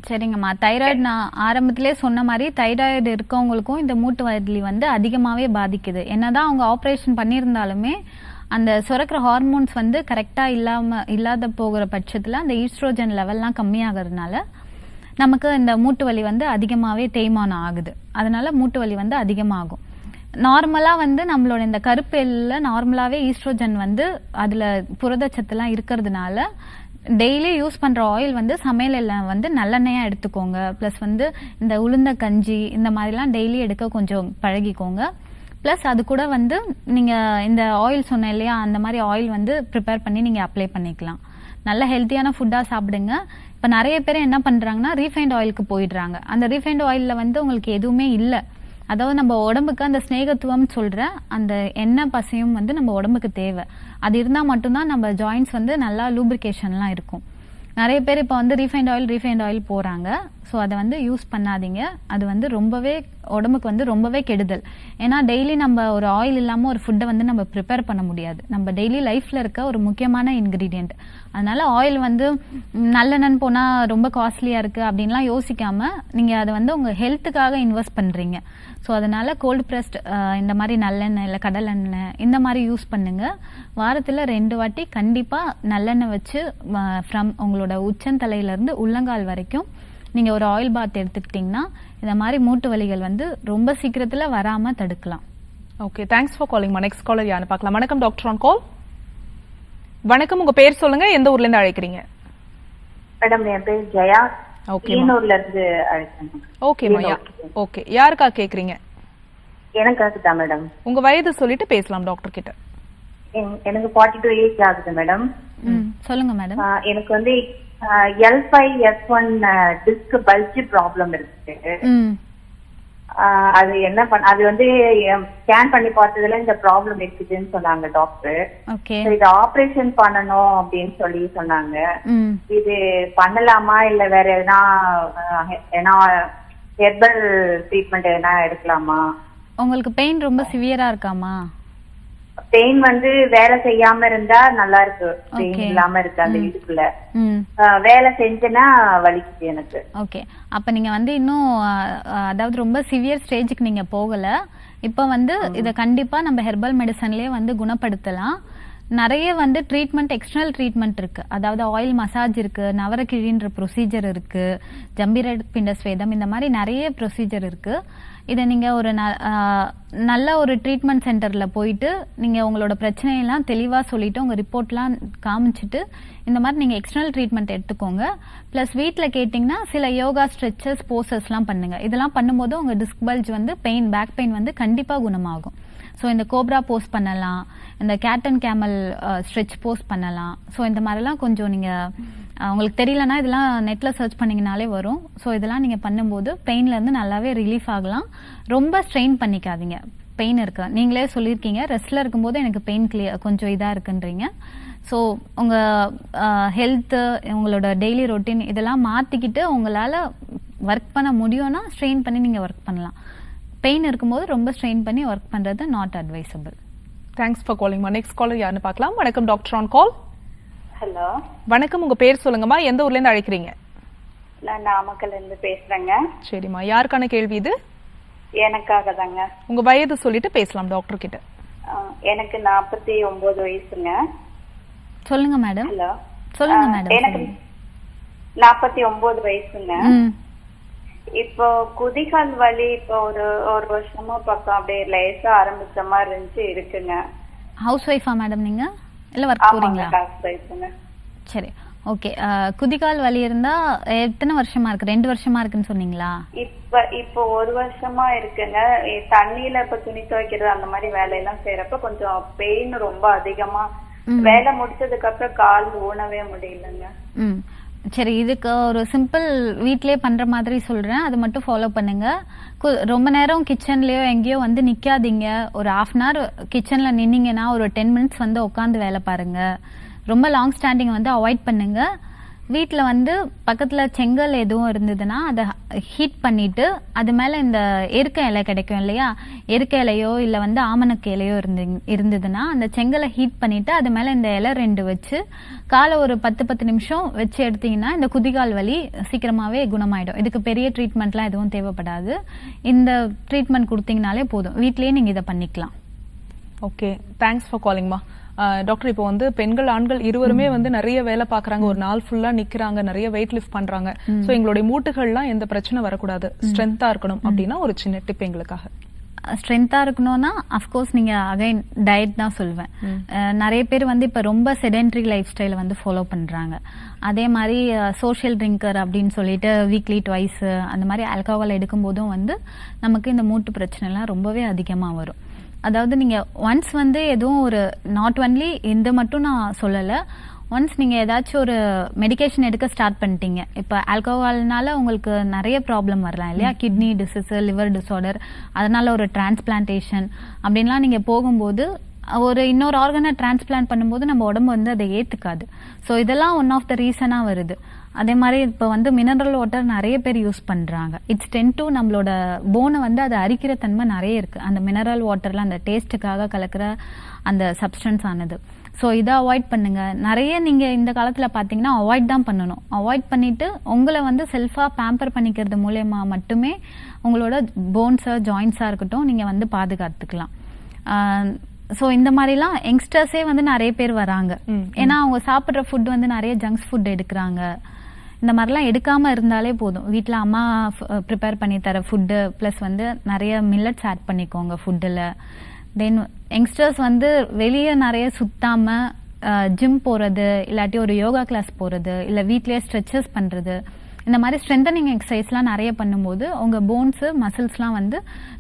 சரிங்கம்மா, தைராய்டு நான் ஆரம்பத்திலே சொன்ன மாதிரி தைராய்டு இருக்கவங்களுக்கும் இந்த மூட்டு வலி வந்து அதிகமாகவே பாதிக்குது. என்னதான் அவங்க ஆப்ரேஷன் பண்ணியிருந்தாலுமே அந்த சுரக்கிற ஹார்மோன்ஸ் வந்து கரெக்டாக இல்லாத போகிற பட்சத்தில் அந்த ஈஸ்ட்ரோஜன் லெவல்லாம் கம்மியாகிறதுனால நமக்கு இந்த மூட்டு வலி வந்து அதிகமாகவே தேய்மானம் ஆகுது. அதனால மூட்டு வலி வந்து அதிகமாகும். நார்மலாக வந்து நம்மளோட இந்த கருப்பையில் நார்மலாகவே ஈஸ்ட்ரோஜன் வந்து அதில் புரதச்சத்துலாம் இருக்கிறதுனால டெய்லி யூஸ் பண்ணுற ஆயில் வந்து சமையலில் வந்து நல்லெண்ணெயாக எடுத்துக்கோங்க. ப்ளஸ் வந்து இந்த உளுந்த கஞ்சி இந்த மாதிரிலாம் டெய்லி எடுக்க கொஞ்சம் பழகிக்கோங்க. ப்ளஸ் அது கூட வந்து நீங்கள் இந்த ஆயில் சொன்னேன் இல்லையா, அந்த மாதிரி ஆயில் வந்து ப்ரிப்பேர் பண்ணி நீங்கள் அப்ளை பண்ணிக்கலாம். நல்ல ஹெல்த்தியான ஃபுட்டாக சாப்பிடுங்க. இப்போ நிறைய பேர் என்ன பண்ணுறாங்கன்னா ரீஃபைண்ட் ஆயிலுக்கு போயிடுறாங்க. அந்த ரீஃபைண்ட் ஆயிலில் வந்து உங்களுக்கு எதுவுமே இல்லை. அதாவது நம்ம உடம்புக்கு அந்த ஸ்நேகத்துவம் சொல்கிற அந்த எண்ணெய் பசையும் வந்து நம்ம உடம்புக்கு தேவை. அது இருந்தால் மட்டும்தான் நம்ம ஜாயின்ட்ஸ் வந்து நல்லா லூப்ரிகேஷன்லாம் இருக்கும். நிறைய பேர் இப்போ வந்து ரீஃபைண்ட் ஆயில் போகிறாங்க. ஸோ அதை வந்து யூஸ் பண்ணாதீங்க. அது வந்து உடம்புக்கு வந்து ரொம்பவே கெடுதல். ஏன்னா டெய்லி நம்ம ஒரு ஆயில் இல்லாமல் ஒரு ஃபுட்டை வந்து நம்ம ப்ரிப்பேர் பண்ண முடியாது. நம்ம டெய்லி லைஃப்பில் இருக்க ஒரு முக்கியமான இன்க்ரீடியண்ட். அதனால ஆயில் வந்து நல்லெண்ணெய் போனால் ரொம்ப காஸ்ட்லியாக இருக்குது அப்படின்லாம் யோசிக்காமல் நீங்கள் அதை வந்து உங்கள் ஹெல்த்துக்காக இன்வெஸ்ட் பண்ணுறீங்க. ஸோ அதனால் கோல்டு ப்ரெஸ்ட் இந்த மாதிரி நல்லெண்ணெய் இல்லை கடலெண்ணெய் இந்த மாதிரி யூஸ் பண்ணுங்கள். வாரத்தில் 2 வாட்டி கண்டிப்பாக நல்லெண்ணெய் வச்சு ஃப்ரம் உங்களோட உச்சந்தலையிலேருந்து உள்ளங்கால் வரைக்கும் நீங்கள் ஒரு ஆயில் பாத் எடுத்துக்கிட்டிங்கன்னா இந்த மாதிரி மூட்டு வலிகள் வந்து ரொம்ப சீக்கிரத்தில் வராமல் தடுக்கலாம். Okay, thanks for calling. Next caller யாருன்னு பார்க்கலாம். வணக்கம் டாக்டர் ஆன் கால். வணக்கம், உங்க பேர் சொல்லுங்க, எந்த ஊர்ல இருந்து அழைக்கிறீங்க? மேடம் என் பேர் ஜெயா. ஓகே, ஈனூர்ல இருந்து அழைக்கிறேன். ஓகே மாயா. ஓகே, யாருக்கா கேக்குறீங்க? எனக்காக தான் மேடம். உங்க வயது சொல்லிட்டு பேசலாம் டாக்டர் கிட்ட. எனக்கு 42 ஏஜ் ஆகுது மேடம். சொல்லுங்க மேடம். எனக்கு வந்து L5S1 டிஸ்க் பல்ஜ் ப்ராப்ளம் இருக்கு. அது என்ன அது வந்து ஸ்கேன் பண்ணி பார்த்ததுல இந்த ப்ராப்ளம் இருக்குதுன்னு சொன்னாங்க டாக்டர். இது ஆபரேஷன் பண்ணணும் அப்படின்னு சொல்லி சொன்னாங்க. இது பண்ணலாமா இல்ல வேற எதனா ஹெர்பல் ட்ரீட்மெண்ட் எதனா எடுக்கலாமா? உங்களுக்கு பெயின் ரொம்ப சிவியரா இருக்காமா? பெயின் வந்து வேலை செய்யாம இருந்தா நல்லா இருக்கு, பெயின் இல்லாம இருக்கு அந்த இடுப்புல. வேலை செஞ்சேன்னா வலிக்குது எனக்கு. ஓகே, அப்ப நீங்க வந்து இன்னும் அதாவது ரொம்ப சிவியர் ஸ்டேஜுக்கு நீங்க போகல. இப்போ வந்து இதை கண்டிப்பா நம்ம ஹெர்பல் மெடிசன்லயே வந்து குணப்படுத்தலாம். நிறைய வந்து ட்ரீட்மெண்ட், எக்ஸ்டர்னல் ட்ரீட்மெண்ட் இருக்கு. அதாவது ஆயில் மசாஜ் இருக்கு, நவரக்கிழின்ற ப்ரொசீஜர் இருக்கு, ஜம்பீர பிண்ட ஸ்வேதம், இந்த மாதிரி நிறைய ப்ரொசீஜர் இருக்கு. இதை நீங்க ஒரு நல்ல ஒரு ட்ரீட்மெண்ட் சென்டர்ல போயிட்டு நீங்க உங்களோட பிரச்சனையெல்லாம் தெளிவா சொல்லிட்டு உங்க ரிப்போர்ட்லாம் காமிச்சிட்டு இந்த மாதிரி நீங்க எக்ஸ்டர்னல் ட்ரீட்மெண்ட் எடுத்துக்கோங்க. பிளஸ் வீட்டில் கேட்டிங்கன்னா சில யோகா ஸ்ட்ரெச்சஸ், போசஸ்லாம் பண்ணுங்க. இதெல்லாம் பண்ணும்போது உங்க டிஸ்க் பல்ஜ் வந்து பெயின், பேக் பெயின் வந்து கண்டிப்பா குணமாகும். ஸோ இந்த கோப்ரா போஸ் பண்ணலாம், இந்த cat and camel stretch pose பண்ணலாம். ஸோ இந்த மாதிரிலாம் கொஞ்சம் நீங்கள் உங்களுக்கு தெரியலனா இதெல்லாம் நெட்டில் சர்ச் பண்ணிங்கனாலே வரும். ஸோ இதெல்லாம் நீங்கள் பண்ணும்போது பெயின்லேருந்து நல்லாவே ரிலீஃப் ஆகலாம். ரொம்ப ஸ்ட்ரெயின் பண்ணிக்காதீங்க. பெயின் இருக்கு, நீங்களே சொல்லியிருக்கீங்க ரெஸ்ட்டில் இருக்கும்போது எனக்கு பெயின் கொஞ்சம் இதாக இருக்குன்றீங்க. ஸோ உங்கள் ஹெல்த்து, உங்களோட டெய்லி ரொட்டீன் இதெல்லாம் மாற்றிக்கிட்டு உங்களால் ஒர்க் பண்ண முடியும்னா ஸ்ட்ரெயின் பண்ணி நீங்கள் ஒர்க் பண்ணலாம். பெயின் இருக்கும்போது ரொம்ப ஸ்ட்ரெயின் பண்ணி ஒர்க் பண்ணுறது not advisable. Thanks for calling. Next caller யாருன்னு பார்க்கலாம். வணக்கம் டாக்டர் ஆன் கால். ஹலோ வணக்கம், உங்க பேர் சொல்லுங்கம்மா, எந்த ஊர்ல இருந்து அழைக்கிறீங்க? நான் நாமக்கல்ல இருந்து பேசுறேங்க. சரிம்மா, யாருக்கான கேள்வி இது? எனக்காக தாங்க. உங்க வயது சொல்லிட்டு பேசலாம் டாக்டர் கிட்ட. எனக்கு 49 வயசுங்க. சொல்லுங்க மேடம். ஹலோ சொல்லுங்க மேடம். எனக்கு 49 வயசுங்க. இப்போ குதிகால் வலி இப்போ ஒரு வருஷமா பக்கம் அப்படியே லேசா ஆரம்பிச்ச மாதிரி இருந்துச்சு, இருக்குங்க. ஹவுஸ் ஒய்ஃபா மேடம் நீங்க, இல்ல ஒர்க் போறீங்களா? ஹவுஸ் ஒய்ஃப்ங்க. சரி, ஓகே. குதிகால் வலி இருந்தா எத்தனை வருஷமா இருக்கு? 2 வருஷமா இருக்குன்னு சொன்னீங்களா? இப்போ 1 வருஷமா இருக்குங்க. தண்ணியில இப்ப துணி துவைக்கிறது அந்த மாதிரி வேலையெல்லாம் செய்யறப்ப கொஞ்சம் பெயின் ரொம்ப அதிகமா, வேலை முடிச்சதுக்கு அப்புறம் கால் ஊனவே முடியலங்க. சரி, இதுக்கு ஒரு சிம்பிள் வீட்லயே பண்ற மாதிரி சொல்றேன், அது மட்டும் ஃபாலோ பண்ணுங்க. ரொம்ப நேரம் கிச்சன்லயோ எங்கேயோ வந்து நிக்காதீங்க. ஒரு 1/2 hour கிச்சன்ல நின்னீங்கன்னா ஒரு 10 minutes வந்து உட்காந்து வேலை பாருங்க. ரொம்ப லாங் ஸ்டாண்டிங் வந்து அவாய்ட் பண்ணுங்க. வீட்டில் வந்து பக்கத்தில் செங்கல் எதுவும் இருந்ததுன்னா அதை ஹீட் பண்ணிட்டு அது மேலே இந்த எருக்க இலை கிடைக்கும் இல்லையா, எருக்க இலையோ இல்லை வந்து ஆமணக்கு இலையோ இருந்ததுன்னா அந்த செங்கலை ஹீட் பண்ணிட்டு அது மேலே இந்த இலை 2 வச்சு காலை ஒரு 10 நிமிஷம் வச்சு எடுத்தீங்கன்னா இந்த குதிகால் வலி சீக்கிரமாகவே குணமாயிடும். இதுக்கு பெரிய ட்ரீட்மெண்ட்லாம் எதுவும் தேவைப்படாது. இந்த ட்ரீட்மெண்ட் கொடுத்தீங்கனாலே போதும், வீட்லேயே நீங்கள் இதை பண்ணிக்கலாம். ஓகே, தேங்க்ஸ் ஃபார் காலிங்மா. டாக்டர், இப்போ வந்து பெண்கள் ஆண்கள் இருவருமே வந்து நிறைய வேலை பாக்குறாங்க, ஒரு நாள் ஃபுல்லா நிக்கிறாங்க, நிறைய வெயிட் லிஃப்ட் பண்றாங்க. சோ எங்களுடைய மூட்டுகள்லாம் எந்த பிரச்சனை வரக்கூடாது, ஸ்ட்ரென்த்தா இருக்கணும் அப்படின்னா ஒரு சின்ன டிப் எங்களுக்காக. ஸ்ட்ரென்த்தா இருக்கணும்னா அஃப்கோர்ஸ் நீங்க அகைன் டயட் தான் சொல்லுவேன். நிறைய பேர் வந்து இப்ப ரொம்ப செடென்ட்ரி லைஃப் ஸ்டைலை வந்து ஃபாலோ பண்றாங்க. அதே மாதிரி சோஷியல் ட்ரிங்கர் அப்படின்னு சொல்லிட்டு வீக்லி ட்வைஸ் அந்த மாதிரி ஆல்கஹால் எடுக்கும் போதும் வந்து நமக்கு இந்த மூட்டு பிரச்சனை எல்லாம் ரொம்பவே அதிகமா வரும். அதாவது நீங்கள் ஒன்ஸ் வந்து எதுவும் ஒரு நாட் ஒன்லி இந்த மட்டும் நான் சொல்லலை, ஒன்ஸ் நீங்கள் ஏதாச்சும் ஒரு மெடிக்கேஷன் எடுக்க ஸ்டார்ட் பண்ணிட்டீங்க, இப்போ ஆல்கஹால்னால உங்களுக்கு நிறைய ப்ராப்ளம் வரலாம் இல்லையா, கிட்னி டிசீஸ், லிவர் டிஸார்டர், அதனால ஒரு டிரான்ஸ்பிளான்டேஷன் அப்படின்லாம் நீங்கள் போகும்போது ஒரு இன்னொரு ஆர்கனை டிரான்ஸ்பிளான்ட் பண்ணும்போது நம்ம உடம்பு வந்து அதை ஏற்றுக்காது. ஸோ இதெல்லாம் ஒன் ஆஃப் த ரீசனாக வருது. அதே மாதிரி இப்போ வந்து மினரல் வாட்டர் நிறைய பேர் யூஸ் பண்ணுறாங்க. இட்ஸ் டென் டு நம்மளோட போனை வந்து அதை அரிக்கிற தன்மை நிறைய இருக்குது. அந்த மினரல் வாட்டரில் அந்த டேஸ்ட்டுக்காக கலக்கிற அந்த சப்ஸ்டன்ஸ் ஆனது. ஸோ இதை அவாய்ட் பண்ணுங்க. நிறைய நீங்கள் இந்த காலத்தில் பார்த்தீங்கன்னா அவாய்ட் தான் பண்ணணும். அவாய்ட் பண்ணிட்டு உங்களை வந்து செல்ஃபாக பேம்பர் பண்ணிக்கிறது மூலயமா மட்டுமே உங்களோட போன்ஸாக ஜாயின்ஸாக இருக்கட்டும் நீங்கள் வந்து பாதுகாத்துக்கலாம். ஸோ இந்த மாதிரிலாம் யங்ஸ்டர்ஸே வந்து நிறைய பேர் வராங்க. ஏன்னா அவங்க சாப்பிட்ற ஃபுட் வந்து நிறைய ஜங்க்ஸ் ஃபுட் எடுக்கிறாங்க. இந்த மாதிரிலாம் எடுக்காமல் இருந்தாலே போதும். வீட்டில் அம்மா ப்ரிப்பேர் பண்ணி தர ஃபுட்டு ப்ளஸ் வந்து நிறைய மில்லட்ஸ் ஆட் பண்ணிக்கோங்க ஃபுட்டில். தென் யங்ஸ்டர்ஸ் வந்து வெளியே நிறைய சுத்தாமல் ஜிம் போகிறது, இல்லாட்டி ஒரு யோகா கிளாஸ் போகிறது, இல்லை வீட்லேயே ஸ்ட்ரெச்சஸ் பண்ணுறது, இந்த மாதிரி ஸ்ட்ரென்தனிங் எக்ஸசைஸ்லாம் நிறைய பண்ணும்போது உங்கள் போன்ஸு மசில்ஸ்லாம் வந்து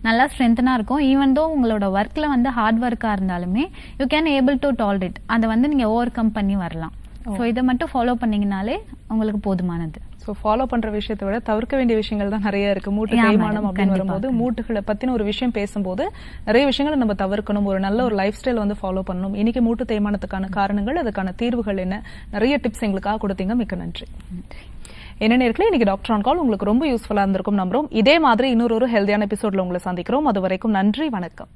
நல்லா ஸ்ட்ரென்த்தனாக இருக்கும். ஈவன் தோ உங்களோட ஒர்க்கில் வந்து ஹார்ட் ஒர்க்காக இருந்தாலுமே you can able to tolerate, அதை வந்து நீங்கள் ஓவர் கம் பண்ணி வரலாம். ஸோ இதை மட்டும் ஃபாலோ பண்ணிங்கனாலே உங்களுக்கு போதுமானது. ஸோ ஃபாலோ பண்ணுற விஷயத்தை விட தவிர்க்க வேண்டிய விஷயங்கள் தான் நிறைய இருக்கு. மூட்டு தேய்மானம் அப்படின்னு வரும்போது மூட்டுகளை பற்றின ஒரு விஷயம் பேசும்போது நிறைய விஷயங்களை நம்ம தவிர்க்கணும். ஒரு நல்ல ஒரு லைஃப் ஸ்டைல் வந்து ஃபாலோ பண்ணணும். இன்னைக்கு மூட்டு தேய்மானத்துக்கான காரணங்கள், அதுக்கான தீர்வுகள் என்ன, நிறைய டிப்ஸ் எங்களுக்காக கொடுத்தீங்க. மிக்க நன்றி. என்ன நேரத்தில் இன்னைக்கு டாக்டர் ஆன் கால் உங்களுக்கு ரொம்ப யூஸ்ஃபுல்லாக இருந்திருக்கும் நம்புறோம். இதே மாதிரி இன்னொரு ஹெல்தியான எபிசோட்ல உங்களை சந்திக்கிறோம். அது வரைக்கும் நன்றி, வணக்கம்.